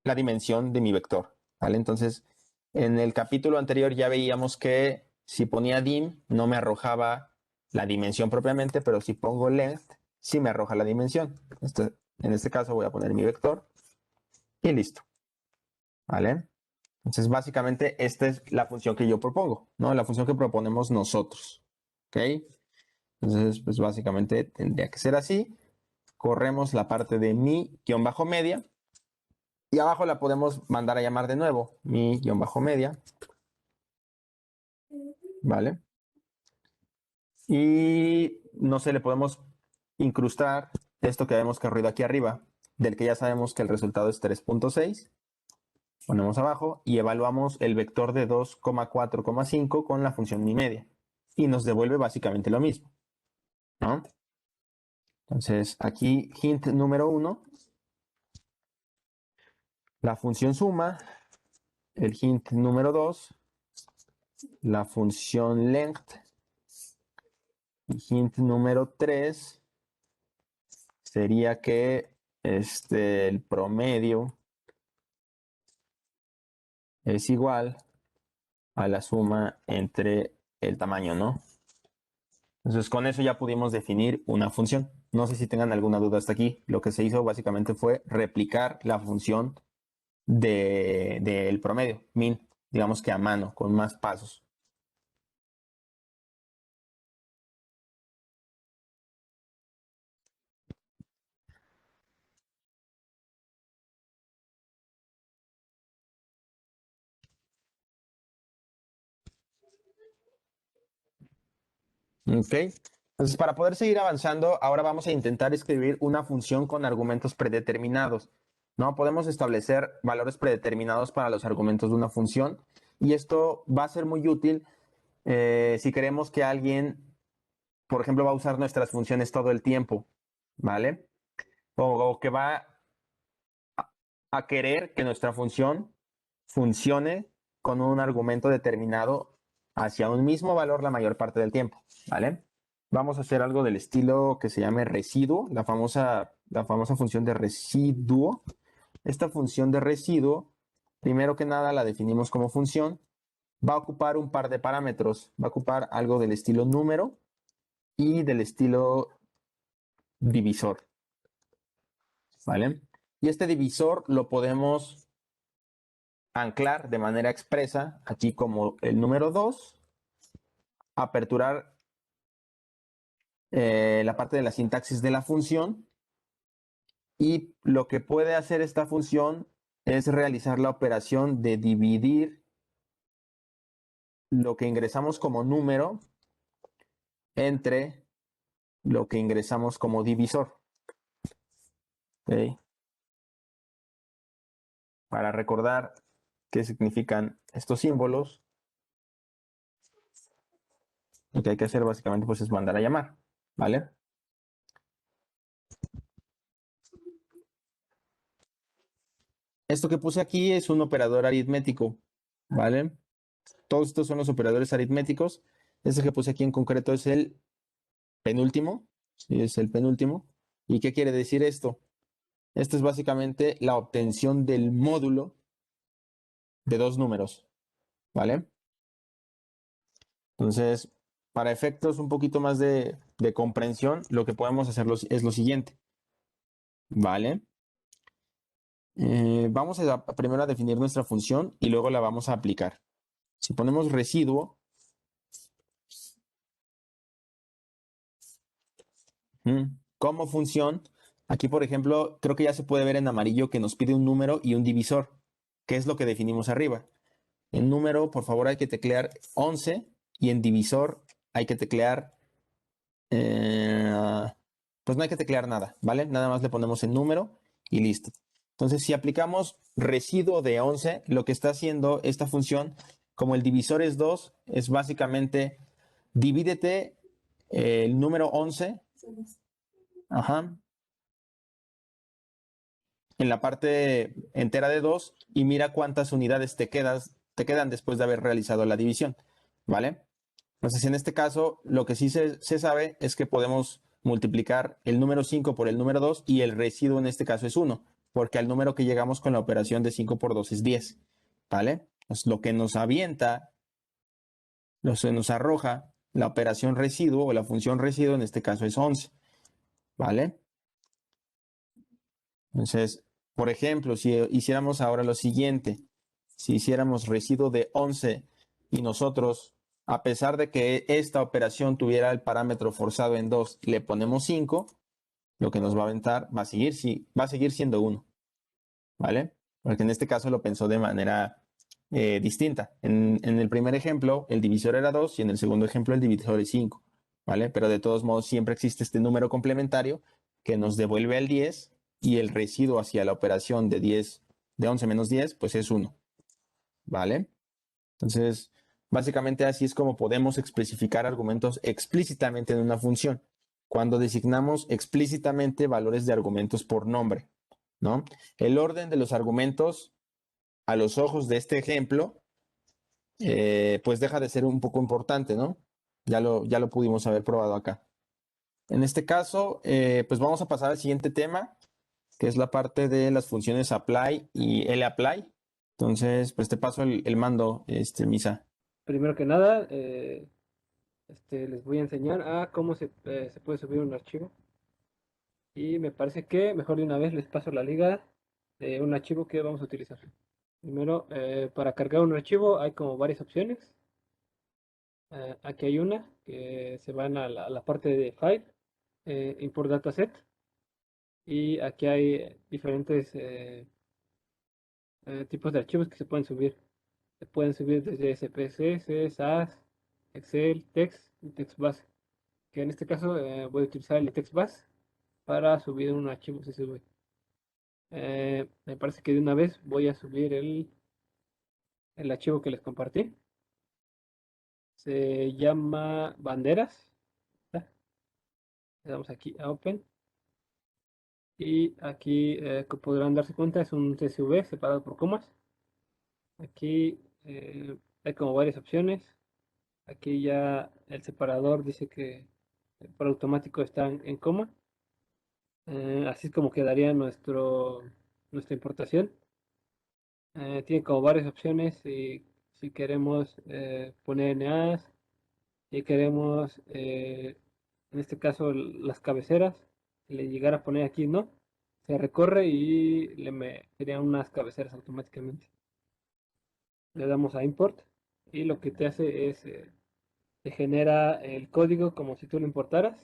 la dimensión de mi vector. ¿Vale? Entonces, en el capítulo anterior ya veíamos que si ponía dim no me arrojaba la dimensión propiamente, pero si pongo length sí me arroja la dimensión. En este caso voy a poner mi vector y listo. ¿Vale? Entonces, básicamente, esta es la función que yo propongo, ¿no? La función que proponemos nosotros. ¿Ok? Entonces, pues básicamente tendría que ser así. Corremos la parte de mi-media. Y abajo la podemos mandar a llamar de nuevo, mi-media, ¿vale? Y no sé, le podemos incrustar esto que vemos que ha ruido aquí arriba, del que ya sabemos que el resultado es 3.6. Ponemos abajo y evaluamos el vector de 2,4,5 con la función mi-media. Y nos devuelve básicamente lo mismo, ¿no? Entonces, aquí hint número 1, la función suma, el hint número 2, la función length, y hint número 3 sería que el promedio es igual a la suma entre el tamaño, ¿no? Entonces, con eso ya pudimos definir una función. No sé si tengan alguna duda hasta aquí. Lo que se hizo básicamente fue replicar la función del promedio, min, digamos que a mano, con más pasos. Ok. Entonces, para poder seguir avanzando, ahora vamos a intentar escribir una función con argumentos predeterminados. ¿No? Podemos establecer valores predeterminados para los argumentos de una función y esto va a ser muy útil si queremos que alguien, por ejemplo, va a usar nuestras funciones todo el tiempo, ¿vale? O que va a querer que nuestra función funcione con un argumento determinado hacia un mismo valor la mayor parte del tiempo, ¿vale? Vamos a hacer algo del estilo que se llame residuo, la famosa función de residuo. Esta función de residuo, primero que nada la definimos como función, va a ocupar un par de parámetros, va a ocupar algo del estilo número y del estilo divisor, ¿vale? Y este divisor lo podemos anclar de manera expresa aquí como el número 2, aperturar la parte de la sintaxis de la función y lo que puede hacer esta función es realizar la operación de dividir lo que ingresamos como número entre lo que ingresamos como divisor. ¿Okay? Para recordar qué significan estos símbolos, lo que hay que hacer básicamente pues es mandar a llamar, ¿vale? Esto que puse aquí es un operador aritmético, ¿vale? Todos estos son los operadores aritméticos. Este que puse aquí en concreto es el penúltimo, ¿sí? Es el penúltimo. ¿Y qué quiere decir esto? Esto es básicamente la obtención del módulo de dos números, ¿vale? Entonces, para efectos un poquito más de comprensión, lo que podemos hacer es lo siguiente, ¿vale? Vamos a primero a definir nuestra función y luego la vamos a aplicar. Si ponemos residuo, como función, aquí por ejemplo, creo que ya se puede ver en amarillo que nos pide un número y un divisor, que es lo que definimos arriba. En número, por favor, hay que teclear 11 y en divisor hay que teclear, pues no hay que teclear nada, ¿vale? Nada más le ponemos el número y listo. Entonces, si aplicamos residuo de 11, lo que está haciendo esta función, como el divisor es 2, es básicamente divídete el número 11, ajá, en la parte entera de 2 y mira cuántas unidades te quedan después de haber realizado la división, ¿vale? Entonces, en este caso, lo que sí se sabe es que podemos multiplicar el número 5 por el número 2 y el residuo en este caso es 1, porque al número que llegamos con la operación de 5 por 2 es 10, ¿vale? Entonces, lo que nos avienta, lo que nos arroja la operación residuo o la función residuo en este caso es 11, ¿vale? Entonces, por ejemplo, si hiciéramos ahora lo siguiente, si hiciéramos residuo de 11 y nosotros, a pesar de que esta operación tuviera el parámetro forzado en 2, le ponemos 5, lo que nos va a aventar va a seguir siendo 1, ¿vale? porque en este caso lo pensó de manera distinta. En el primer ejemplo, el divisor era 2 y en el segundo ejemplo, el divisor es 5, ¿vale? Pero de todos modos, siempre existe este número complementario que nos devuelve al 10 y el residuo hacia la operación de 10, de 11 menos 10, pues es 1, ¿vale? Entonces, básicamente así es como podemos especificar argumentos explícitamente en una función, cuando designamos explícitamente valores de argumentos por nombre, ¿no? El orden de los argumentos a los ojos de este ejemplo, pues deja de ser un poco importante, ¿no? Ya lo pudimos haber probado acá. En este caso, pues vamos a pasar al siguiente tema, que es la parte de las funciones apply y lapply. Entonces, pues te paso el mando, Misa. Primero que nada, les voy a enseñar a cómo se puede subir un archivo. Y me parece que mejor de una vez les paso la liga de un archivo que vamos a utilizar. Primero, para cargar un archivo hay como varias opciones. Aquí hay una que se van a la parte de File, Import Dataset. Y aquí hay diferentes tipos de archivos que se pueden subir. Se pueden subir desde SPSS, SAS, Excel, Text y TextBase. Que en este caso voy a utilizar el TextBase para subir un archivo CSV. Me parece que de una vez voy a subir el archivo que les compartí. Se llama banderas. Le damos aquí a Open. Y aquí, como podrán darse cuenta, es un CSV separado por comas. Aquí hay como varias opciones. Aquí ya el separador dice que por automático están en coma. Así es como quedaría nuestra importación. Tiene como varias opciones si queremos poner NAs, si queremos, en este caso, las cabeceras. Si le llegara a poner aquí no, se recorre y me serían unas cabeceras automáticamente. Le damos a import y lo que te hace es te genera el código como si tú lo importaras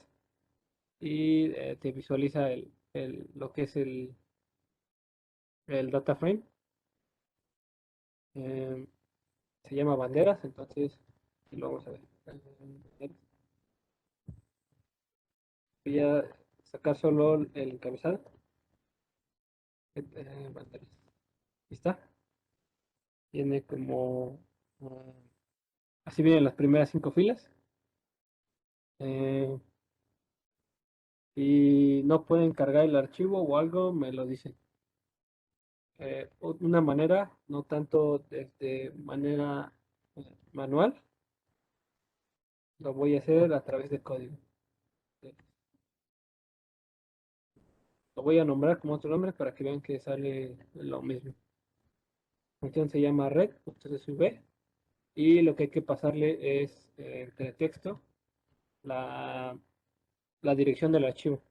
y te visualiza lo que es el data frame. Eh, Se llama banderas, entonces aquí lo vamos a ver. Voy a sacar solo el encabezado. Banderas. Ahí está. Tiene como así vienen las primeras 5 filas. Eh, y no pueden cargar el archivo o algo, me lo dicen. Una manera, no tanto desde manera manual, lo voy a hacer a través de código. Lo voy a nombrar como otro nombre para que vean que sale lo mismo. La función se llama red.csv y lo que hay que pasarle es entre texto la, la dirección del archivo.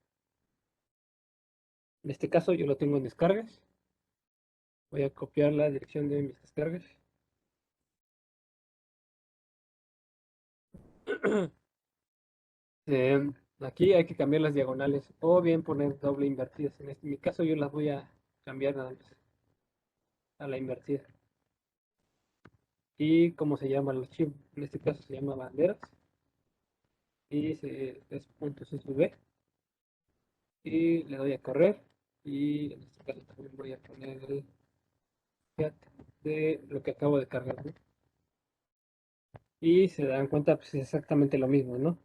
En este caso yo lo tengo en descargas. Voy a copiar la dirección de mis descargas. Eh, Aquí hay que cambiar las diagonales o bien poner doble invertidas. En mi caso yo las voy a cambiar nada más a la invertida. Y cómo se llama el archivo. En este caso se llama banderas y es .csv. Y le doy a correr y en este caso también voy a poner el chat de lo que acabo de cargar, ¿no? Y se dan cuenta, pues es exactamente lo mismo, ¿no?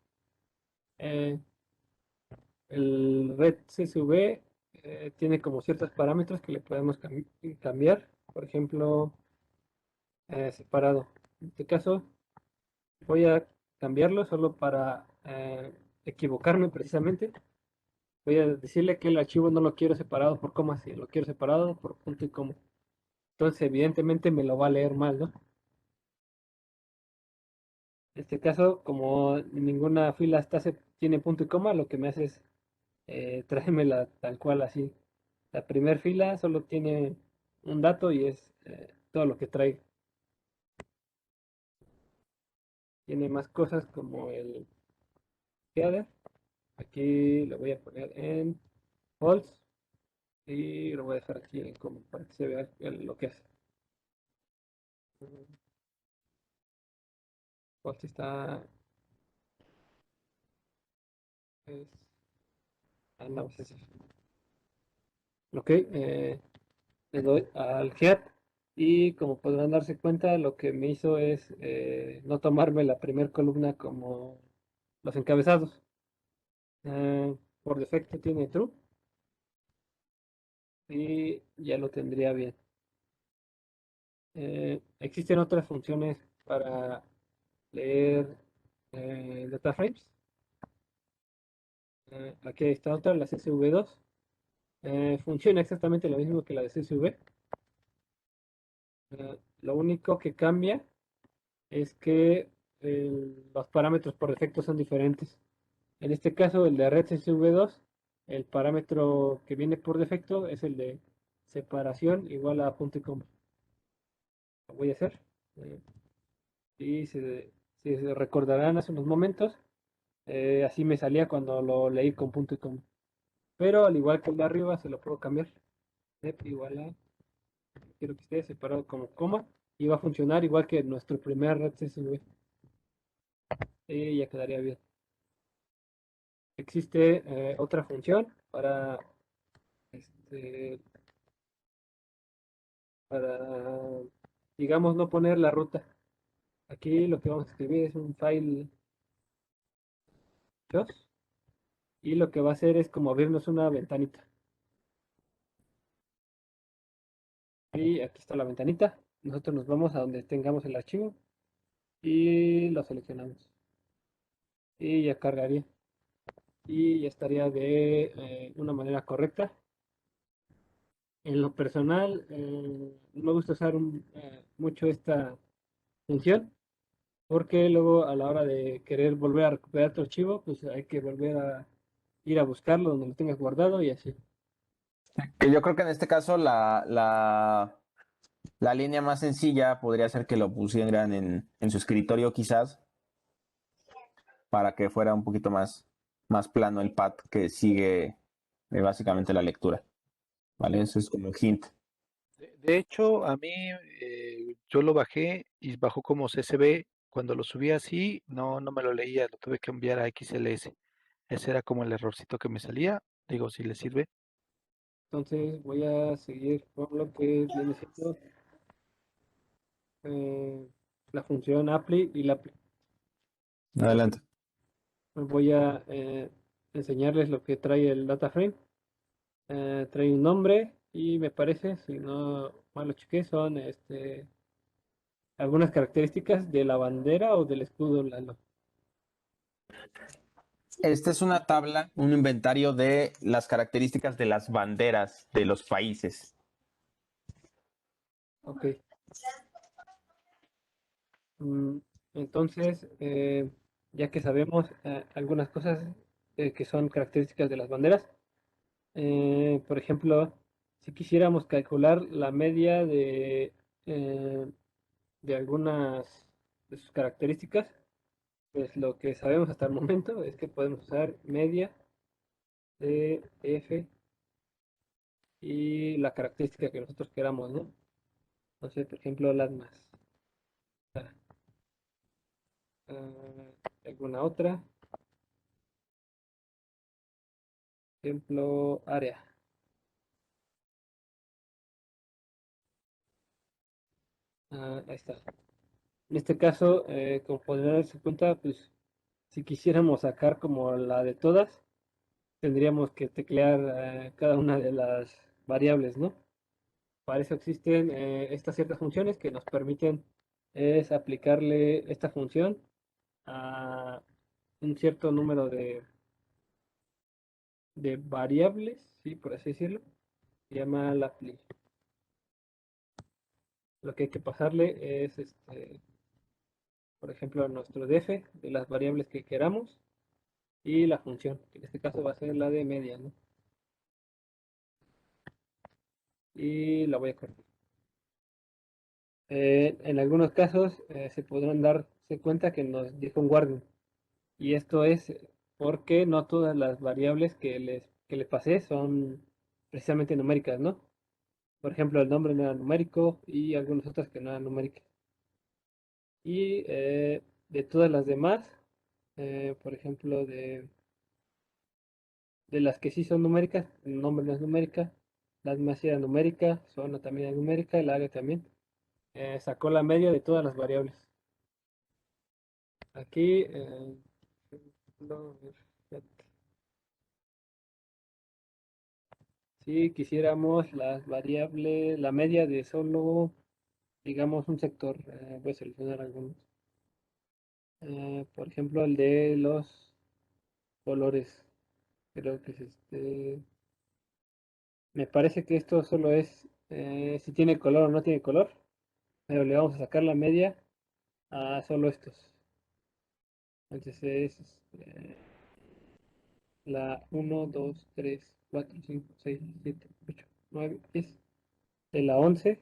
Eh, el red CSV tiene como ciertos parámetros que le podemos cambiar. Por ejemplo, separado. En este caso, voy a cambiarlo solo para equivocarme precisamente. Voy a decirle que el archivo no lo quiero separado por comas, sino lo quiero separado por punto y coma. Entonces, evidentemente me lo va a leer mal, ¿no? En este caso, como ninguna fila tiene punto y coma, lo que me hace es tráemela tal cual así. La primera fila solo tiene un dato y es todo lo que trae. Tiene más cosas como el header. Aquí lo voy a poner en false. Y lo voy a dejar aquí como para que se vea lo que hace. Pues está. Es, no, pues es eso. Ok, le doy al head. Y como podrán darse cuenta, lo que me hizo es no tomarme la primera columna como los encabezados. Por defecto tiene true y ya lo tendría bien. Existen otras funciones para leer data frames. Aquí está otra, la CSV2. Funciona exactamente lo mismo que la de CSV. Lo único que cambia es que los parámetros por defecto son diferentes. En este caso, el de red CSV2, el parámetro que viene por defecto es el de separación igual a punto y coma. Lo voy a hacer. Eh, y si se recordarán hace unos momentos, así me salía cuando lo leí con punto y coma. Pero al igual que el de arriba, se lo puedo cambiar. Dep igual a, quiero que esté separado como coma. Y va a funcionar igual que nuestro primer red CSV. Y ya quedaría bien. Existe otra función este, para, digamos, no poner la ruta. Aquí lo que vamos a escribir es un file just y lo que va a hacer es como abrirnos una ventanita. Y aquí está la ventanita. Nosotros nos vamos a donde tengamos el archivo y lo seleccionamos. Y ya cargaría. Y ya estaría de una manera correcta. En lo personal, no me gusta usar mucho esta función porque luego a la hora de querer volver a recuperar tu archivo, pues hay que volver a ir a buscarlo donde lo tengas guardado y así. Que yo creo que en este caso la línea más sencilla podría ser que lo pusieran en su escritorio quizás para que fuera un poquito más plano el pad que sigue básicamente la lectura. ¿Vale? Eso es como un hint. De hecho, a mí yo lo bajé y bajó como CSV. Cuando lo subí así, no me lo leía, lo tuve que enviar a XLS. Ese era como el errorcito que me salía. Digo, si le sirve. Entonces voy a seguir con lo que viene siendo la función apply y la apply. Adelante. Voy a enseñarles lo que trae el data frame. Trae un nombre y me parece, si no mal lo chequé, son algunas características de la bandera o del escudo Lalo. Esta es una tabla, un inventario de las características de las banderas de los países. Ok. Mm, entonces, ya que sabemos algunas cosas que son características de las banderas, por ejemplo, si quisiéramos calcular la media eh, de algunas de sus características, pues lo que sabemos hasta el momento es que podemos usar media de f y la característica que nosotros queramos, ¿no? No sé, por ejemplo, las más. ¿Alguna otra? Ejemplo, área. Ahí está. En este caso, como podrán darse cuenta, pues si quisiéramos sacar como la de todas, tendríamos que teclear cada una de las variables, ¿no? Para eso existen estas ciertas funciones que nos permiten es aplicarle esta función a un cierto número de variables, ¿sí? Por así decirlo. Se llama la apply. Lo que hay que pasarle es, por ejemplo, nuestro def de las variables que queramos y la función, que en este caso va a ser la de media, ¿no? Y la voy a cortar. En algunos casos se podrán darse cuenta que nos dijo un guardian. Y esto es porque no todas las variables que les pasé son precisamente numéricas, ¿no? Por ejemplo, el nombre no era numérico y algunas otras que no eran numéricas. Y de todas las demás, por ejemplo, de las que sí son numéricas, el nombre no es numérica, la demás sí era numérica, zona también es numérica, el área también. Sacó la media de todas las variables. Aquí, no, fíjate. Si quisiéramos las variables, la media de solo, digamos, un sector, voy a seleccionar algunos. Por ejemplo, el de los colores. Creo que es este. Me parece que esto solo es si tiene color o no tiene color. Pero le vamos a sacar la media a solo estos. Entonces es la 1, 2, 3, 4, 5, 6, 7, 8, 9, 10. De la 11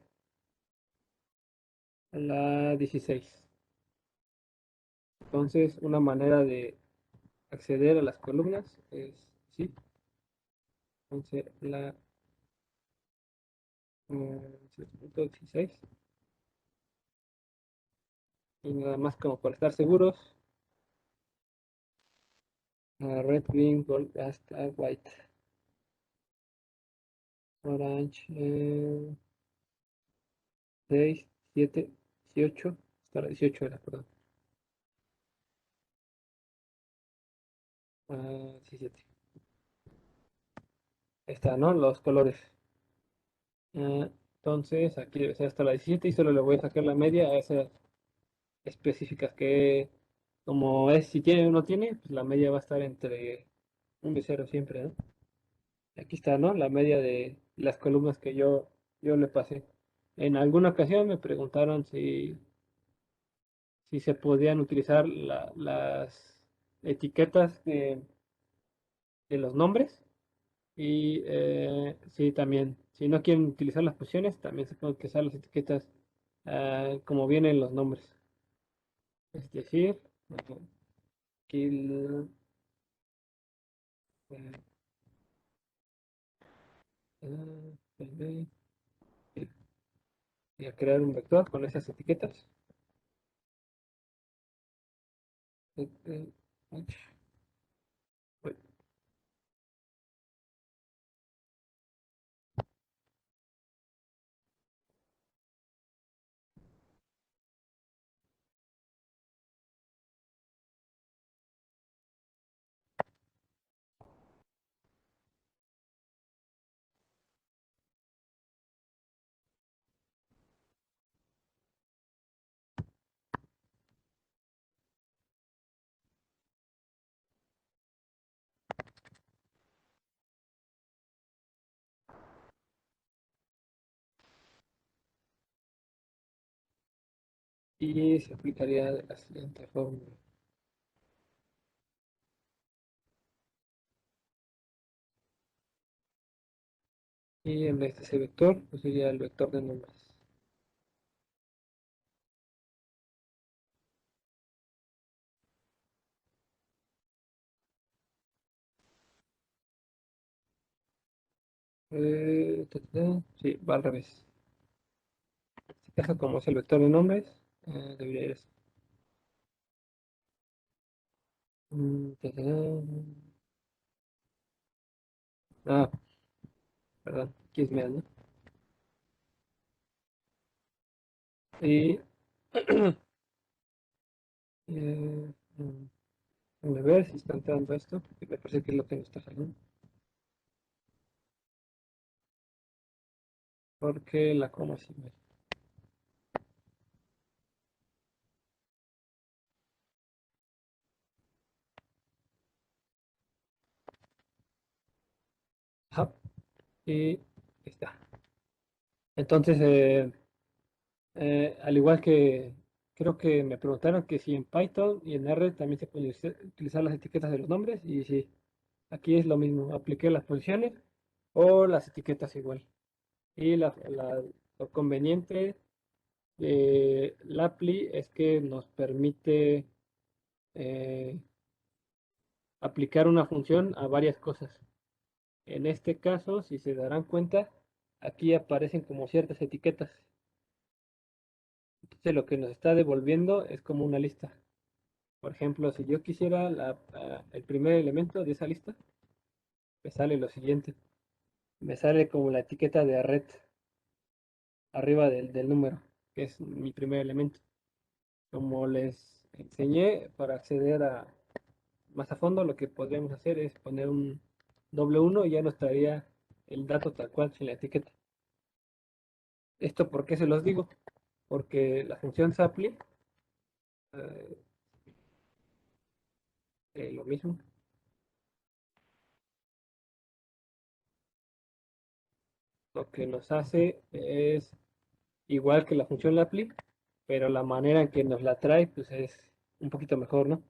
a la 16. Entonces, una manera de acceder a las columnas es, sí, entonces la 16. Y nada más como para estar seguros, red, green, gold, hasta white, orange, 6, 7, 18, hasta la 18 era, perdón. 17. Está, ¿no? Los colores. Entonces, aquí debe ser hasta la 17 y solo le voy a sacar la media a esas específicas que, como es, si tiene o no tiene, pues la media va a estar entre 1 y 0 siempre, ¿no? Aquí está, ¿no? La media de las columnas que yo le pasé. En alguna ocasión me preguntaron si se podían utilizar las etiquetas de los nombres. Y sí, también, si no quieren utilizar las posiciones, también se pueden utilizar las etiquetas como vienen los nombres. Es decir, kill, eh, PB, y a crear un vector con esas etiquetas. Uy. Y se aplicaría de la siguiente forma. Y en vez de ese vector, pues sería el vector de nombres. Sí, va al revés. En este caso, como es el vector de nombres, debería ir así. Ta, ta, ta. Ah, perdón, aquí es menos, ¿no? Y eh, mm, déjame ver si está entrando esto, porque me parece que es lo que no está saliendo. Porque la coma sí me. Ajá, y está. Entonces, al igual que creo que me preguntaron que si en Python y en R también se pueden utilizar las etiquetas de los nombres, y sí, aquí es lo mismo, apliqué las posiciones o las etiquetas igual. Y lo conveniente de la APLI es que nos permite eh, aplicar una función a varias cosas. En este caso, si se darán cuenta, aquí aparecen como ciertas etiquetas. Entonces lo que nos está devolviendo es como una lista. Por ejemplo, si yo quisiera el primer elemento de esa lista, me sale lo siguiente. Me sale como la etiqueta de red arriba del número, que es mi primer elemento. Como les enseñé, para acceder más a fondo, lo que podríamos hacer es poner un doble 1 y ya nos traería el dato tal cual sin la etiqueta. ¿Esto por qué se los digo? Porque la función supply, eh, lo mismo, lo que nos hace es igual que la función lapply, pero la manera en que nos la trae pues es un poquito mejor, ¿no?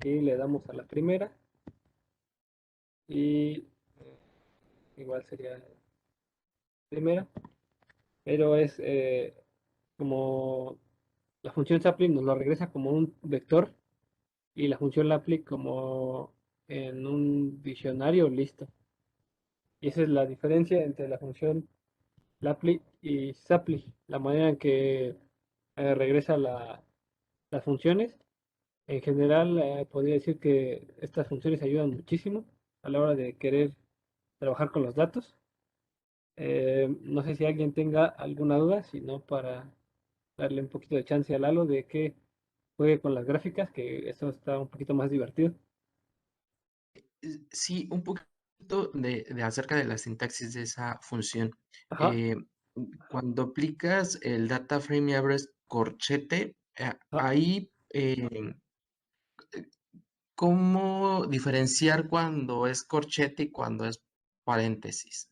Y le damos a la primera y igual sería primera, pero es como la función supply nos lo regresa como un vector y la función lapply como en un diccionario listo. Y esa es la diferencia entre la función lapply y supply, la manera en que regresa las funciones. En general, podría decir que estas funciones ayudan muchísimo a la hora de querer trabajar con los datos. No sé si alguien tenga alguna duda, sino para darle un poquito de chance a Lalo de que juegue con las gráficas, que eso está un poquito más divertido. Sí, un poquito de acerca de la sintaxis de esa función. Ajá, Eh, Cuando aplicas el data frame y abres corchete, ajá. ahí, ¿cómo diferenciar cuando es corchete y cuando es paréntesis?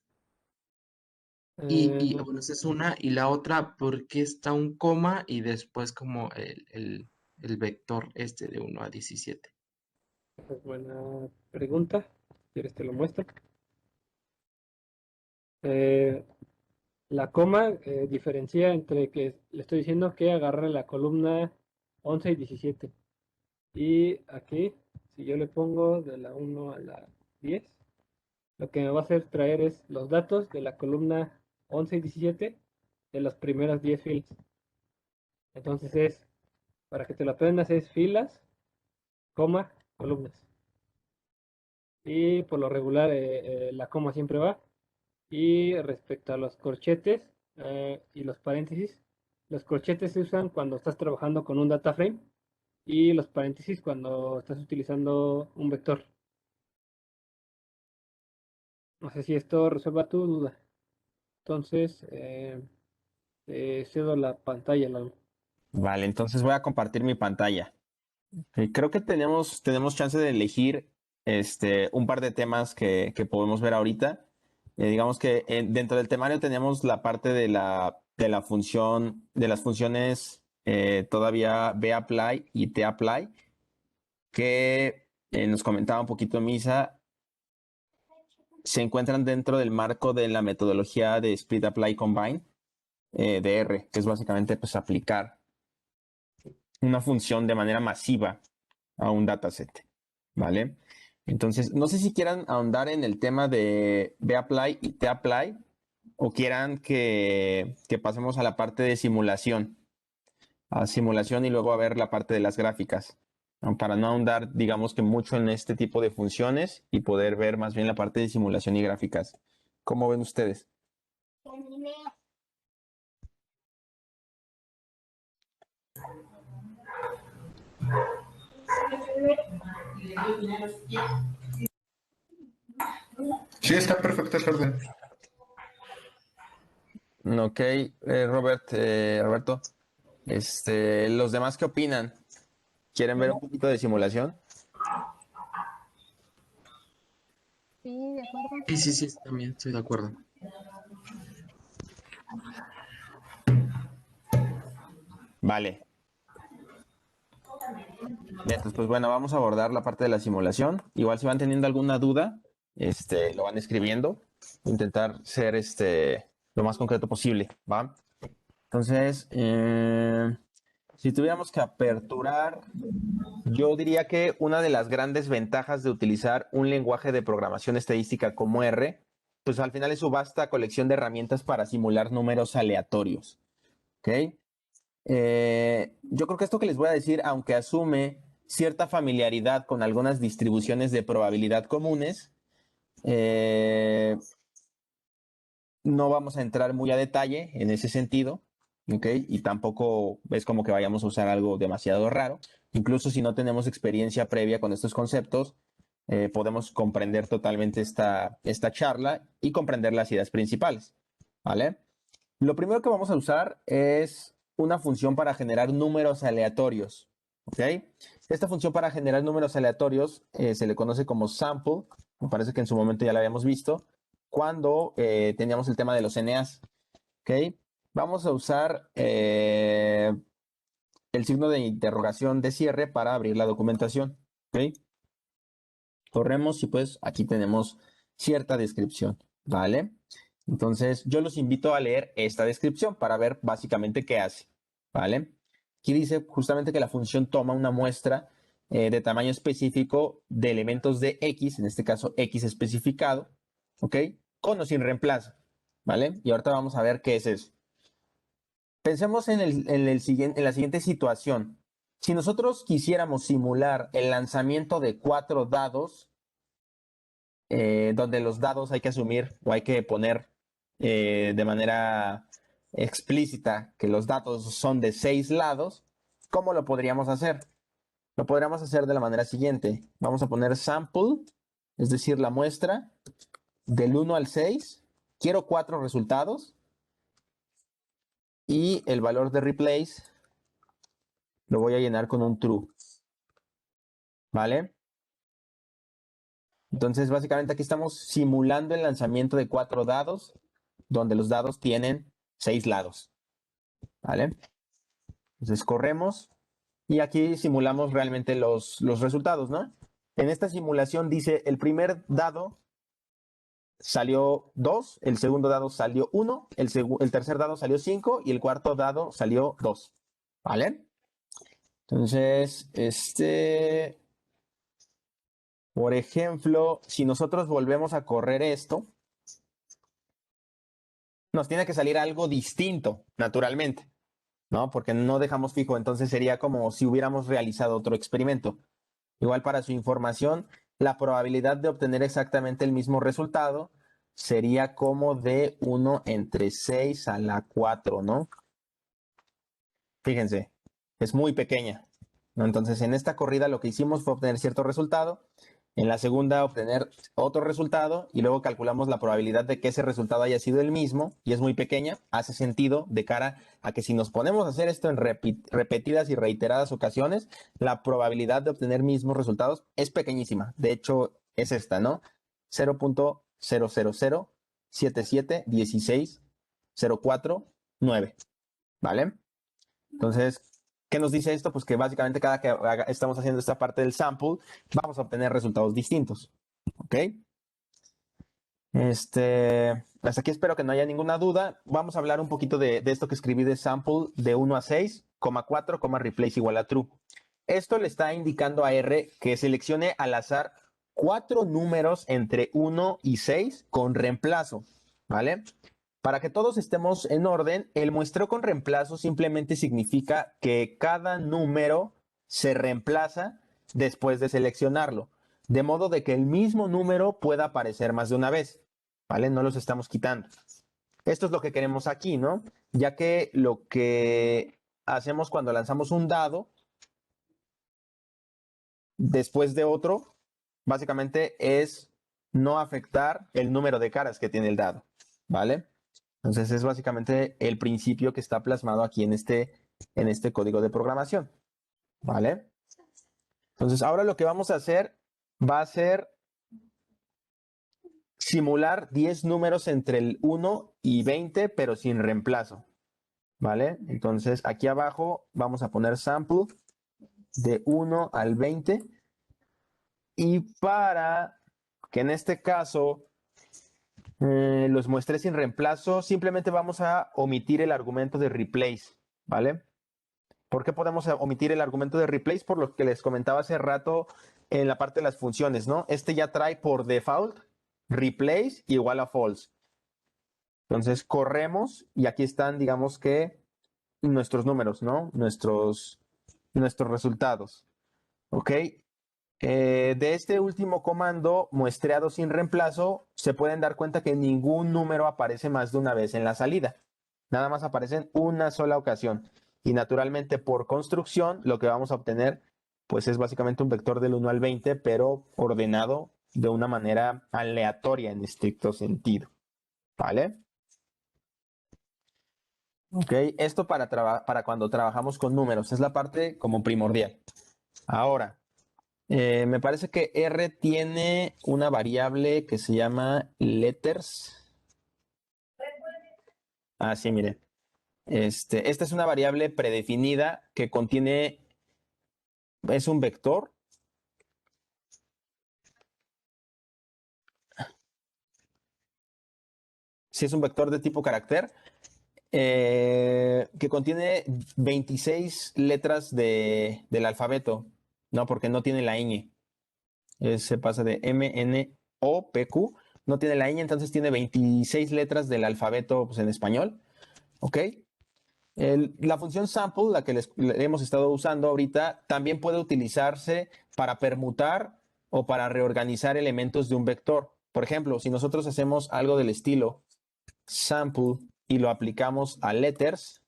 Eh, Bueno, esa es una, y la otra, ¿por qué está un coma y después como el vector este de 1 a 17? Esa es buena pregunta. Si quieres te lo muestro. Eh, la coma diferencia entre que le estoy diciendo que agarre la columna 11 y 17. Y aquí, si yo le pongo de la 1 a la 10, lo que me va a hacer traer es los datos de la columna 11 y 17 de las primeras 10 filas. Entonces para que te lo aprendas, es filas, coma, columnas. Y por lo regular la coma siempre va. Y respecto a los corchetes y los paréntesis, los corchetes se usan cuando estás trabajando con un data frame y los paréntesis cuando estás utilizando un vector. No sé si esto resuelva tu duda. Entonces, te cedo la pantalla, Lalo. Vale, entonces voy a compartir mi pantalla. Creo que tenemos chance de elegir un par de temas que podemos ver ahorita. Digamos que dentro del temario tenemos la parte de la función, de las funciones todavía bapply y tapply, que nos comentaba un poquito Misa, se encuentran dentro del marco de la metodología de Split Apply Combine de R, que es básicamente pues aplicar una función de manera masiva a un dataset, ¿vale? Entonces, no sé si quieran ahondar en el tema de bapply y tapply o quieran que pasemos a la parte de simulación, a simulación y luego a ver la parte de las gráficas, ¿no? Para no ahondar, digamos que mucho en este tipo de funciones y poder ver más bien la parte de simulación y gráficas. ¿Cómo ven ustedes? Sí, está perfecto ese orden. Ok, Roberto, los demás qué opinan? ¿Quieren ver un poquito de simulación? Sí, de acuerdo. Sí, sí, sí, también estoy de acuerdo. Vale. Bien, entonces, pues bueno, vamos a abordar la parte de la simulación. Igual si van teniendo alguna duda, lo van escribiendo. Intentar ser lo más concreto posible, ¿va? Entonces, Si tuviéramos que aperturar, yo diría que una de las grandes ventajas de utilizar un lenguaje de programación estadística como R, pues al final es su vasta colección de herramientas para simular números aleatorios. ¿Ok? Yo creo que esto que les voy a decir, aunque asume cierta familiaridad con algunas distribuciones de probabilidad comunes, no vamos a entrar muy a detalle en ese sentido, ¿ok? Y tampoco es como que vayamos a usar algo demasiado raro. Incluso si no tenemos experiencia previa con estos conceptos, podemos comprender totalmente esta charla y comprender las ideas principales, ¿vale? Lo primero que vamos a usar es una función para generar números aleatorios, ¿ok? Esta función para generar números aleatorios se le conoce como sample, me parece que en su momento ya la habíamos visto, cuando teníamos el tema de los NAs, ¿ok? Vamos a usar el signo de interrogación de cierre para abrir la documentación, ¿ok? Corremos y pues aquí tenemos cierta descripción, ¿vale? Entonces yo los invito a leer esta descripción para ver básicamente qué hace, ¿vale? Aquí dice justamente que la función toma una muestra de tamaño específico de elementos de X, en este caso X especificado, ¿ok? Con o sin reemplazo, ¿vale? Y ahorita vamos a ver qué es eso. Pensemos en la siguiente situación. Si nosotros quisiéramos simular el lanzamiento de 4 dados, donde los dados hay que asumir o hay que poner de manera explícita que los datos son de 6 lados, ¿cómo lo podríamos hacer? Lo podríamos hacer de la manera siguiente. Vamos a poner sample, es decir, la muestra del 1 al 6. Quiero 4 resultados y el valor de replace lo voy a llenar con un true, ¿vale? Entonces, básicamente aquí estamos simulando el lanzamiento de 4 dados, donde los dados tienen 6 lados, ¿vale? Entonces corremos y aquí simulamos realmente los resultados, ¿no? En esta simulación dice, el primer dado salió 2, el segundo dado salió 1, el tercer dado salió 5 y el cuarto dado salió 2, ¿vale? Entonces, por ejemplo, si nosotros volvemos a correr esto, nos tiene que salir algo distinto, naturalmente, ¿no? Porque no dejamos fijo, entonces sería como si hubiéramos realizado otro experimento. Igual para su información, la probabilidad de obtener exactamente el mismo resultado sería como de 1 entre 6 a la 4, ¿no? Fíjense, es muy pequeña, ¿no? Entonces, en esta corrida lo que hicimos fue obtener cierto resultado, en la segunda obtener otro resultado y luego calculamos la probabilidad de que ese resultado haya sido el mismo y es muy pequeña, hace sentido de cara a que si nos ponemos a hacer esto en repetidas y reiteradas ocasiones, la probabilidad de obtener mismos resultados es pequeñísima. De hecho, es esta, ¿no? 0.000771604.9, ¿vale? Entonces, ¿qué nos dice esto? Pues que básicamente cada que estamos haciendo esta parte del sample, vamos a obtener resultados distintos. ¿Ok? Hasta aquí espero que no haya ninguna duda. Vamos a hablar un poquito de esto que escribí de sample de 1 a 6, 4, replace igual a true. Esto le está indicando a R que seleccione al azar 4 números entre 1 y 6 con reemplazo, ¿vale? Para que todos estemos en orden, el muestreo con reemplazo simplemente significa que cada número se reemplaza después de seleccionarlo, de modo de que el mismo número pueda aparecer más de una vez, ¿vale? No los estamos quitando. Esto es lo que queremos aquí, ¿no? Ya que lo que hacemos cuando lanzamos un dado después de otro, básicamente es no afectar el número de caras que tiene el dado, ¿vale? Entonces es básicamente el principio que está plasmado aquí en este código de programación, ¿vale? Entonces ahora lo que vamos a hacer va a ser simular 10 números entre el 1 y 20, pero sin reemplazo, ¿vale? Entonces aquí abajo vamos a poner sample de 1 al 20 y para que en este caso los muestré sin reemplazo, simplemente vamos a omitir el argumento de replace, ¿vale? ¿Por qué podemos omitir el argumento de replace? Por lo que les comentaba hace rato en la parte de las funciones, ¿no? Este ya trae por default replace igual a false. Entonces corremos y aquí están, digamos que, nuestros números, ¿no? Nuestros resultados. ¿Ok? De este último comando, muestreado sin reemplazo, se pueden dar cuenta que ningún número aparece más de una vez en la salida. Nada más aparecen una sola ocasión. Y naturalmente, por construcción, lo que vamos a obtener, pues es básicamente un vector del 1 al 20, pero ordenado de una manera aleatoria en estricto sentido. ¿Vale? Ok, esto para cuando trabajamos con números, es la parte como primordial. Ahora, me parece que R tiene una variable que se llama letters. Ah, sí, miren. Esta es una variable predefinida que contiene, es un vector. Sí, es un vector de tipo carácter que contiene 26 letras del alfabeto, ¿no? Porque no tiene la ñ. Se pasa de M, N, O, P, Q. No tiene la ñ, entonces tiene 26 letras del alfabeto pues, en español. ¿Ok? La función sample, la que le hemos estado usando ahorita, también puede utilizarse para permutar o para reorganizar elementos de un vector. Por ejemplo, si nosotros hacemos algo del estilo sample y lo aplicamos a letters,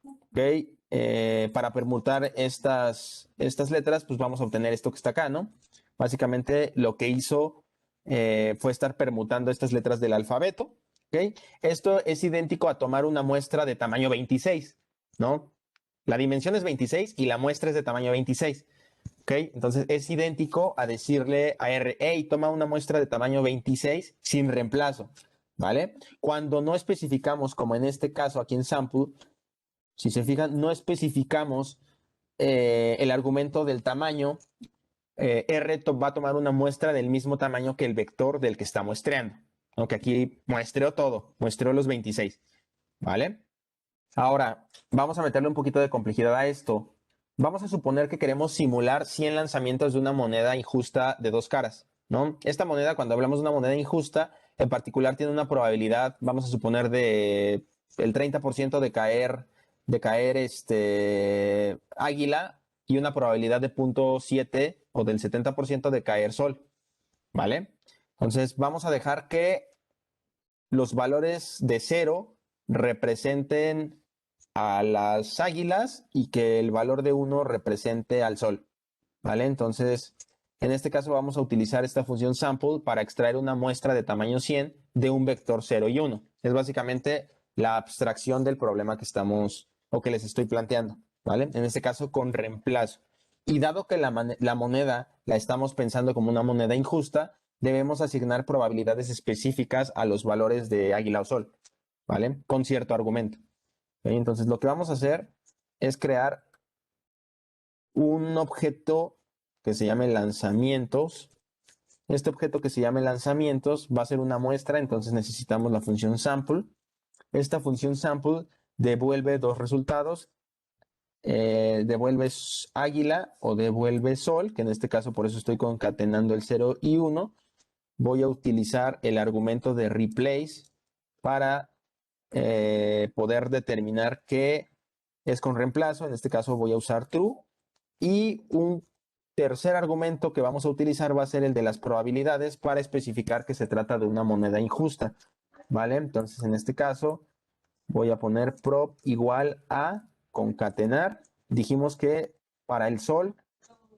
¿ok? Para permutar estas letras, pues vamos a obtener esto que está acá, ¿no? Básicamente lo que hizo fue estar permutando estas letras del alfabeto. ¿Ok? Esto es idéntico a tomar una muestra de tamaño 26, ¿no? La dimensión es 26 y la muestra es de tamaño 26. ¿Ok? Entonces es idéntico a decirle a R, hey, toma una muestra de tamaño 26 sin reemplazo, ¿vale? Cuando no especificamos, como en este caso aquí en sample, si se fijan, no especificamos el argumento del tamaño, R va a tomar una muestra del mismo tamaño que el vector del que está muestreando. Aunque aquí muestreo todo, muestreo los 26. ¿Vale? Ahora, vamos a meterle un poquito de complejidad a esto. Vamos a suponer que queremos simular 100 lanzamientos de una moneda injusta de dos caras, ¿no? Esta moneda, cuando hablamos de una moneda injusta, en particular tiene una probabilidad, vamos a suponer, de el 30% de caer águila y una probabilidad de 0.7 o del 70% de caer sol, ¿vale? Entonces, vamos a dejar que los valores de 0 representen a las águilas y que el valor de 1 represente al sol, ¿vale? Entonces, en este caso vamos a utilizar esta función sample para extraer una muestra de tamaño 100 de un vector 0 y 1. Es básicamente la abstracción del problema que estamos o que les estoy planteando, ¿vale? En este caso con reemplazo. Y dado que la moneda la estamos pensando como una moneda injusta, debemos asignar probabilidades específicas a los valores de águila o sol, ¿vale? Con cierto argumento. ¿Ok? Entonces, lo que vamos a hacer es crear un objeto que se llame lanzamientos. Este objeto que se llame lanzamientos va a ser una muestra, entonces necesitamos la función sample. Esta función sample devuelve dos resultados. Devuelve águila o devuelve sol, que en este caso por eso estoy concatenando el 0 y 1. Voy a utilizar el argumento de replace para poder determinar que es con reemplazo. En este caso voy a usar true. Y un tercer argumento que vamos a utilizar va a ser el de las probabilidades para especificar que se trata de una moneda injusta. ¿Vale? Entonces, en este caso, voy a poner prob igual a concatenar. Dijimos que para el sol,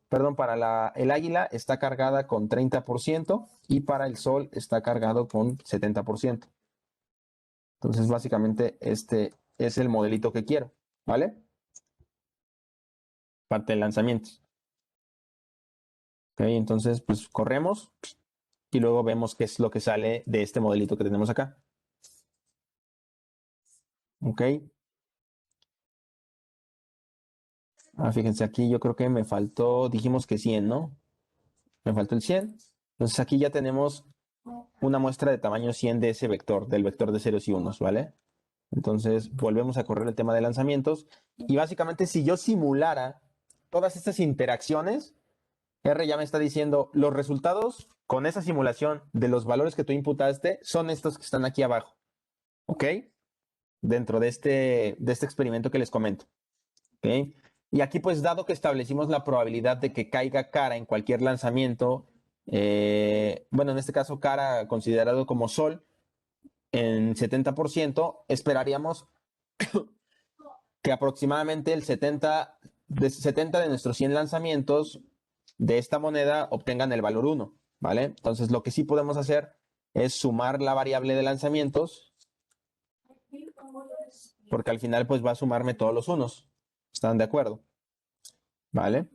perdón, para el águila está cargada con 30% y para el sol está cargado con 70%. Entonces, básicamente, este es el modelito que quiero. ¿Vale? Parte de lanzamientos. Ok, entonces, pues corremos y luego vemos qué es lo que sale de este modelito que tenemos acá. Ok. Fíjense aquí, yo creo que me faltó, dijimos que 100, ¿no? Me faltó el 100. Entonces aquí ya tenemos una muestra de tamaño 100 de ese vector, del vector de ceros y unos, ¿vale? Entonces, volvemos a correr el tema de lanzamientos. Y básicamente, si yo simulara todas estas interacciones, R ya me está diciendo, los resultados con esa simulación de los valores que tú imputaste son estos que están aquí abajo. ¿Ok? Dentro de este experimento que les comento. ¿Ok? Y aquí, pues, dado que establecimos la probabilidad de que caiga cara en cualquier lanzamiento, bueno, en este caso cara considerado como Sol, en 70%, esperaríamos que aproximadamente el 70 de nuestros 100 lanzamientos de esta moneda obtengan el valor 1, ¿vale? Entonces, lo que sí podemos hacer es sumar la variable de lanzamientos, porque al final, pues, va a sumarme todos los unos. ¿Están de acuerdo? ¿Vale?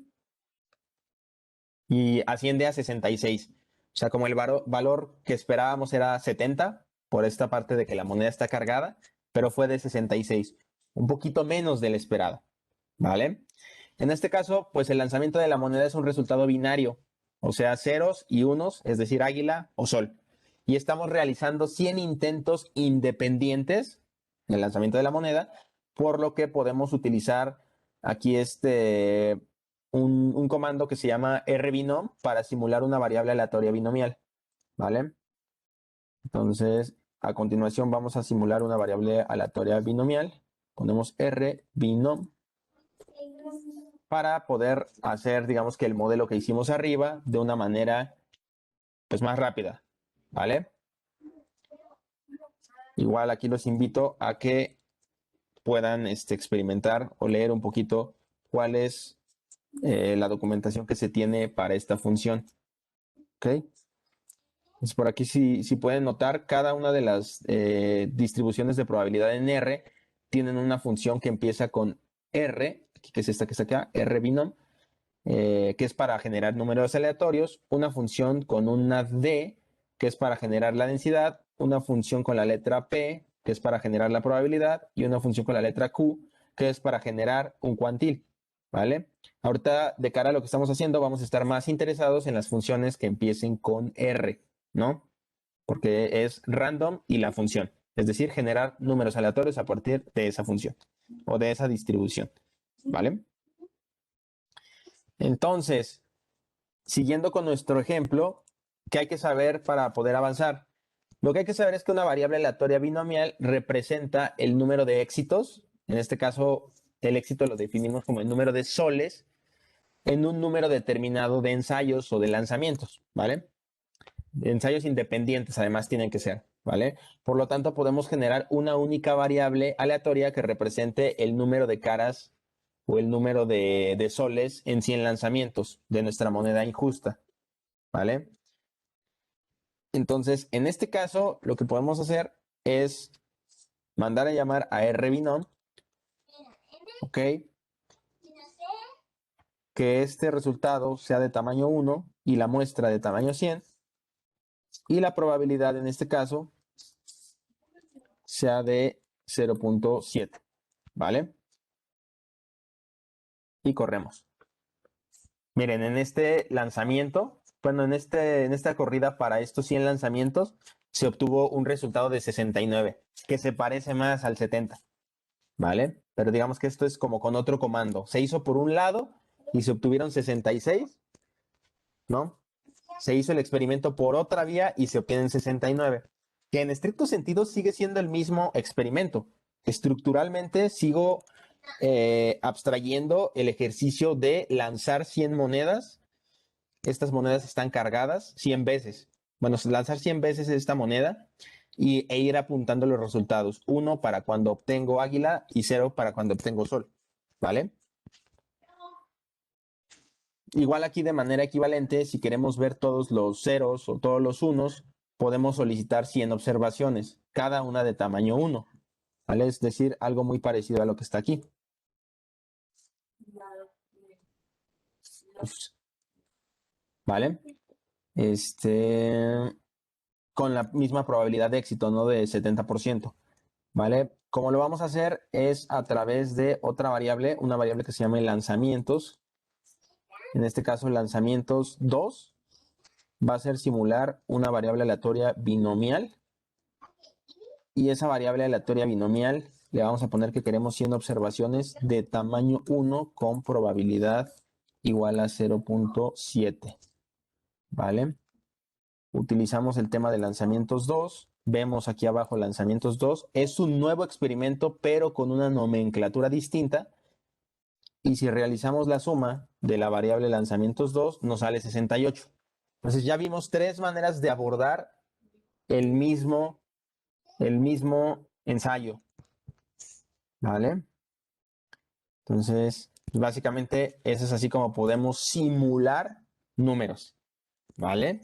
Y asciende a 66. O sea, como el valor que esperábamos era 70, por esta parte de que la moneda está cargada, pero fue de 66, un poquito menos del esperado, ¿vale? En este caso, pues el lanzamiento de la moneda es un resultado binario, o sea, ceros y unos, es decir, águila o sol. Y estamos realizando 100 intentos independientes del lanzamiento de la moneda, por lo que podemos utilizar aquí un comando que se llama rbinom para simular una variable aleatoria binomial, ¿vale? Entonces, a continuación vamos a simular una variable aleatoria binomial. Ponemos rbinom para poder hacer, digamos que el modelo que hicimos arriba de una manera, pues, más rápida, ¿vale? Igual aquí los invito a que puedan experimentar o leer un poquito cuál es la documentación que se tiene para esta función. ¿Ok? Pues por aquí, si pueden notar, cada una de las distribuciones de probabilidad en R tienen una función que empieza con R, que es esta que está acá, rbinom, que es para generar números aleatorios, una función con una D, que es para generar la densidad, una función con la letra P, que es para generar la probabilidad, y una función con la letra Q, que es para generar un cuantil, ¿vale? Ahorita, de cara a lo que estamos haciendo, vamos a estar más interesados en las funciones que empiecen con R, ¿no? Porque es random y la función, es decir, generar números aleatorios a partir de esa función o de esa distribución, ¿vale? Entonces, siguiendo con nuestro ejemplo, ¿qué hay que saber para poder avanzar? Lo que hay que saber es que una variable aleatoria binomial representa el número de éxitos. En este caso, el éxito lo definimos como el número de soles en un número determinado de ensayos o de lanzamientos, ¿vale? Ensayos independientes además tienen que ser, ¿vale? Por lo tanto, podemos generar una única variable aleatoria que represente el número de caras o el número de soles en 100 lanzamientos de nuestra moneda injusta, ¿vale? Entonces, en este caso, lo que podemos hacer es mandar a llamar a rbinom, ¿ok? Que este resultado sea de tamaño 1 y la muestra de tamaño 100, y la probabilidad en este caso sea de 0.7, ¿vale? Y corremos. Miren, en este lanzamiento, bueno, en esta corrida para estos 100 lanzamientos, se obtuvo un resultado de 69, que se parece más al 70, ¿vale? Pero digamos que esto es como con otro comando. Se hizo por un lado y se obtuvieron 66, ¿no? Se hizo el experimento por otra vía y se obtienen 69, que en estricto sentido sigue siendo el mismo experimento. Estructuralmente sigo abstrayendo el ejercicio de lanzar 100 monedas. Estas monedas están cargadas 100 veces. Bueno, lanzar 100 veces esta moneda e ir apuntando los resultados. 1 para cuando obtengo águila y 0 para cuando obtengo sol, ¿vale? Igual aquí de manera equivalente, si queremos ver todos los ceros o todos los unos, podemos solicitar 100 observaciones, cada una de tamaño 1, ¿vale? Es decir, algo muy parecido a lo que está aquí. Ups. ¿Vale? Con la misma probabilidad de éxito, ¿no? De 70%, ¿vale? Como lo vamos a hacer es a través de otra variable, una variable que se llama lanzamientos. En este caso, lanzamientos 2 va a ser simular una variable aleatoria binomial. y esa variable aleatoria binomial le vamos a poner que queremos 100 observaciones de tamaño 1 con probabilidad igual a 0.7, ¿vale? Utilizamos el tema de lanzamientos 2. Vemos aquí abajo lanzamientos 2. Es un nuevo experimento, pero con una nomenclatura distinta. Y si realizamos la suma de la variable lanzamientos 2, nos sale 68. Entonces ya vimos 3 maneras de abordar el mismo ensayo. ¿Vale? Entonces, básicamente, eso es así como podemos simular números. ¿Vale?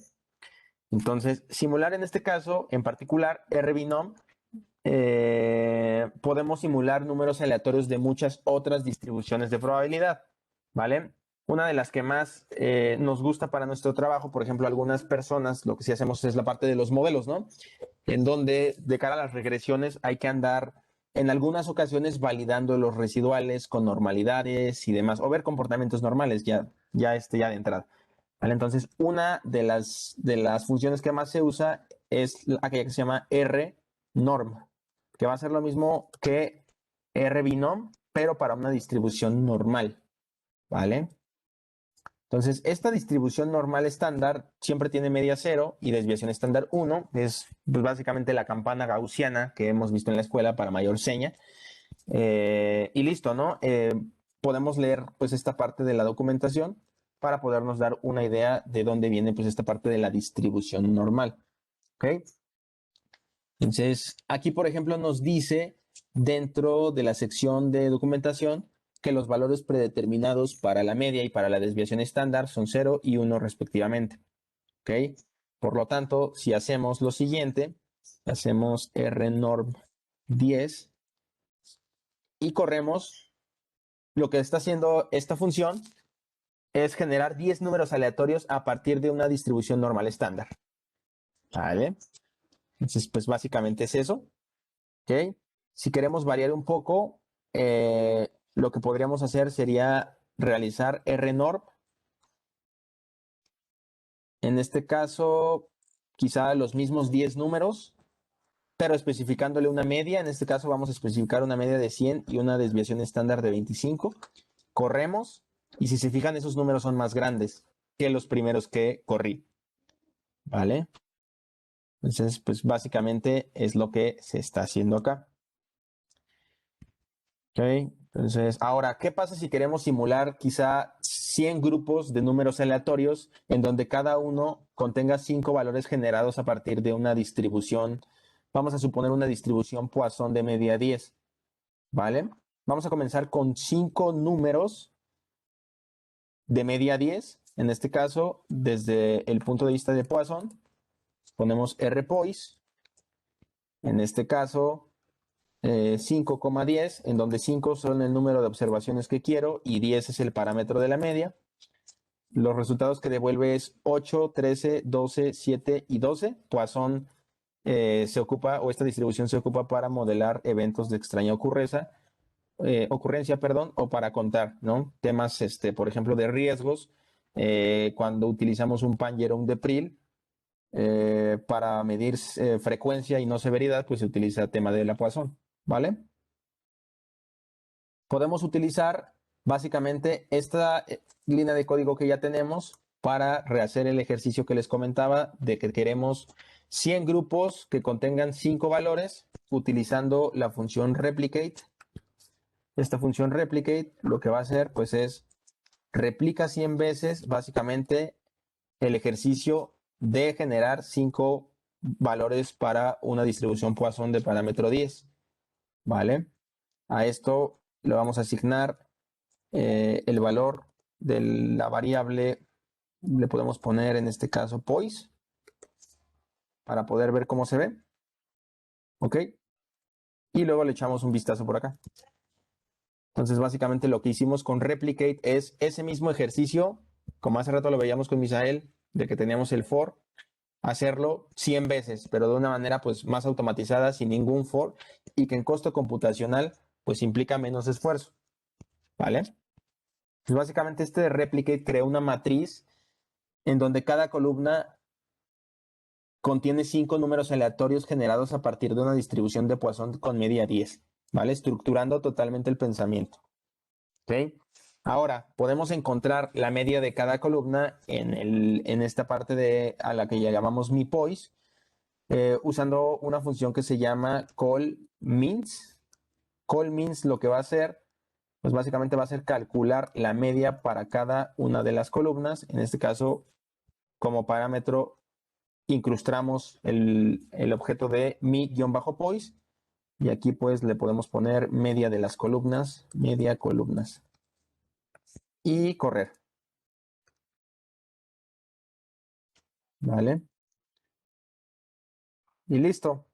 Entonces, simular en este caso, en particular, RBinom, podemos simular números aleatorios de muchas otras distribuciones de probabilidad, ¿vale? Una de las que más nos gusta para nuestro trabajo, por ejemplo, algunas personas, lo que sí hacemos es la parte de los modelos, ¿no? En donde de cara a las regresiones hay que andar en algunas ocasiones validando los residuales con normalidades y demás, o ver comportamientos normales ya de entrada. ¿Vale? Entonces, una de las funciones que más se usa es aquella que se llama rnorm, que va a ser lo mismo que rbinom, pero para una distribución normal. ¿Vale? Entonces, esta distribución normal estándar siempre tiene media 0 y desviación estándar 1. Es pues, básicamente la campana gaussiana que hemos visto en la escuela para mayor seña. Y listo, ¿no? Podemos leer pues esta parte de la documentación para podernos dar una idea de dónde viene pues esta parte de la distribución normal. ¿Ok? Entonces, aquí por ejemplo nos dice dentro de la sección de documentación que los valores predeterminados para la media y para la desviación estándar son 0 y 1 respectivamente. ¿Ok? Por lo tanto, si hacemos lo siguiente, hacemos rnorm 10 y corremos, lo que está haciendo esta función es generar 10 números aleatorios a partir de una distribución normal estándar. ¿Vale? Entonces, pues básicamente es eso. ¿Ok? Si queremos variar un poco, lo que podríamos hacer sería realizar rnorm. En este caso, quizá los mismos 10 números, pero especificándole una media. En este caso vamos a especificar una media de 100 y una desviación estándar de 25. Corremos y si se fijan, esos números son más grandes que los primeros que corrí. ¿Vale? Entonces, pues básicamente es lo que se está haciendo acá. ¿Ok? Entonces, ahora, ¿qué pasa si queremos simular quizá 100 grupos de números aleatorios en donde cada uno contenga 5 valores generados a partir de una distribución? Vamos a suponer una distribución Poisson de media 10. ¿Vale? Vamos a comenzar con 5 números de media 10. En este caso, desde el punto de vista de Poisson, ponemos rpois. En este caso, 5,10, en donde 5 son el número de observaciones que quiero y 10 es el parámetro de la media. Los resultados que devuelve es 8, 13, 12, 7 y 12. Poisson se ocupa, o esta distribución se ocupa para modelar eventos de extraña ocurrencia, o para contar, ¿no? Temas, por ejemplo, de riesgos, cuando utilizamos un Panger o un Depril, para medir frecuencia y no severidad, pues se utiliza tema de la Poisson, ¿vale? Podemos utilizar básicamente esta línea de código que ya tenemos para rehacer el ejercicio que les comentaba de que queremos 100 grupos que contengan 5 valores utilizando la función replicate. Esta función replicate lo que va a hacer pues es replica 100 veces básicamente el ejercicio de generar 5 valores para una distribución Poisson de parámetro 10. ¿Vale? A esto le vamos a asignar el valor de la variable, le podemos poner en este caso poise, para poder ver cómo se ve. ¿Ok? Y luego le echamos un vistazo por acá. Entonces, básicamente lo que hicimos con replicate es ese mismo ejercicio, como hace rato lo veíamos con Misael, de que teníamos el for, hacerlo 100 veces, pero de una manera pues más automatizada, sin ningún for, y que en costo computacional pues implica menos esfuerzo. ¿Vale? Pues básicamente este replicate crea una matriz en donde cada columna contiene 5 números aleatorios generados a partir de una distribución de Poisson con media 10, ¿vale? Estructurando totalmente el pensamiento. ¿Ok? Ahora, podemos encontrar la media de cada columna en esta parte a la que ya llamamos MiPoise, usando una función que se llama call_means. Call_means lo que va a hacer, pues básicamente va a ser calcular la media para cada una de las columnas. En este caso, como parámetro, incrustamos el objeto de mi-poise y aquí pues le podemos poner media de las columnas, media columnas y correr. ¿Vale? Y listo.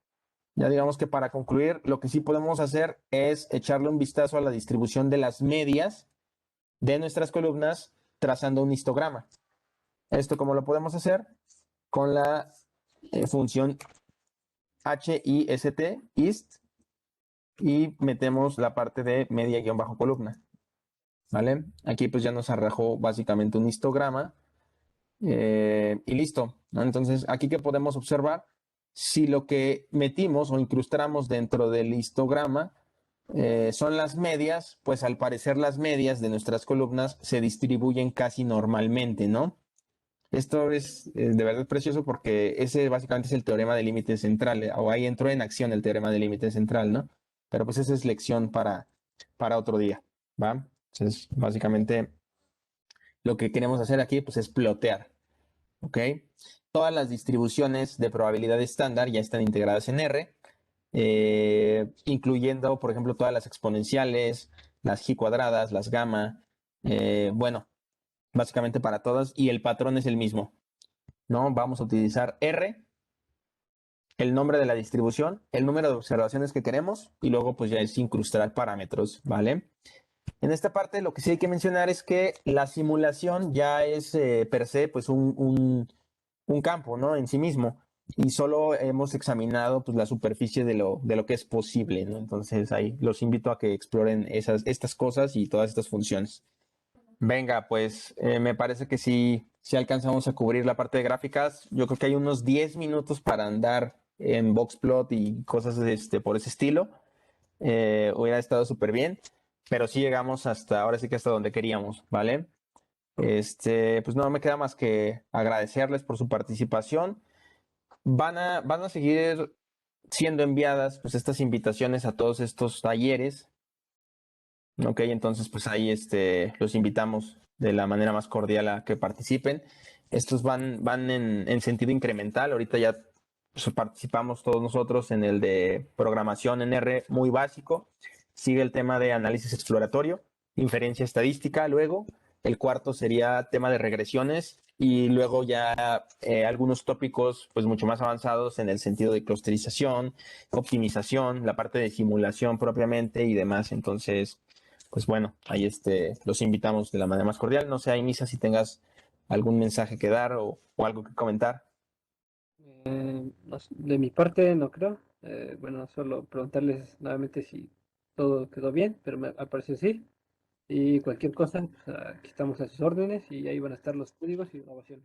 Ya digamos que para concluir, lo que sí podemos hacer es echarle un vistazo a la distribución de las medias de nuestras columnas trazando un histograma. ¿Esto cómo lo podemos hacer? Con la función HIST y metemos la parte de media-columna. ¿Vale? Aquí pues ya nos arrojó básicamente un histograma y listo, ¿no? Entonces, aquí que podemos observar, si lo que metimos o incrustamos dentro del histograma son las medias, pues al parecer las medias de nuestras columnas se distribuyen casi normalmente, ¿no? Esto es de verdad precioso porque ese básicamente es el teorema del límite central, o ahí entró en acción el teorema del límite central, ¿no? Pero pues esa es lección para otro día, ¿va? Entonces, básicamente lo que queremos hacer aquí pues es plotear, ¿ok? Todas las distribuciones de probabilidad estándar ya están integradas en R, incluyendo, por ejemplo, todas las exponenciales, las G cuadradas, las gamma, bueno, básicamente para todas, y el patrón es el mismo, ¿no? Vamos a utilizar R, el nombre de la distribución, el número de observaciones que queremos, y luego pues ya es incrustar parámetros, ¿vale? En esta parte lo que sí hay que mencionar es que la simulación ya es per se pues un campo, ¿no? En sí mismo. Y solo hemos examinado pues, la superficie de lo que es posible, ¿no? Entonces ahí los invito a que exploren estas cosas y todas estas funciones. Venga, pues me parece que sí alcanzamos a cubrir la parte de gráficas. Yo creo que hay unos 10 minutos para andar en Boxplot y cosas por ese estilo. Hubiera estado súper bien, pero sí llegamos ahora sí que hasta donde queríamos, ¿vale? Pues no me queda más que agradecerles por su participación. Van a seguir siendo enviadas pues estas invitaciones a todos estos talleres. Ok, entonces pues ahí los invitamos de la manera más cordial a que participen. Estos van en sentido incremental. Ahorita ya pues, participamos todos nosotros en el de programación en R muy básico. Sigue el tema de análisis exploratorio, inferencia estadística luego. El cuarto sería tema de regresiones y luego ya algunos tópicos pues mucho más avanzados en el sentido de clusterización, optimización, la parte de simulación propiamente y demás. Entonces, pues bueno, ahí los invitamos de la manera más cordial. No sé, Ainisa, si tengas algún mensaje que dar o algo que comentar. De mi parte no creo. Bueno, solo preguntarles nuevamente si todo quedó bien, pero al parecer sí. Y cualquier cosa, pues, aquí estamos a sus órdenes y ahí van a estar los códigos y grabaciones.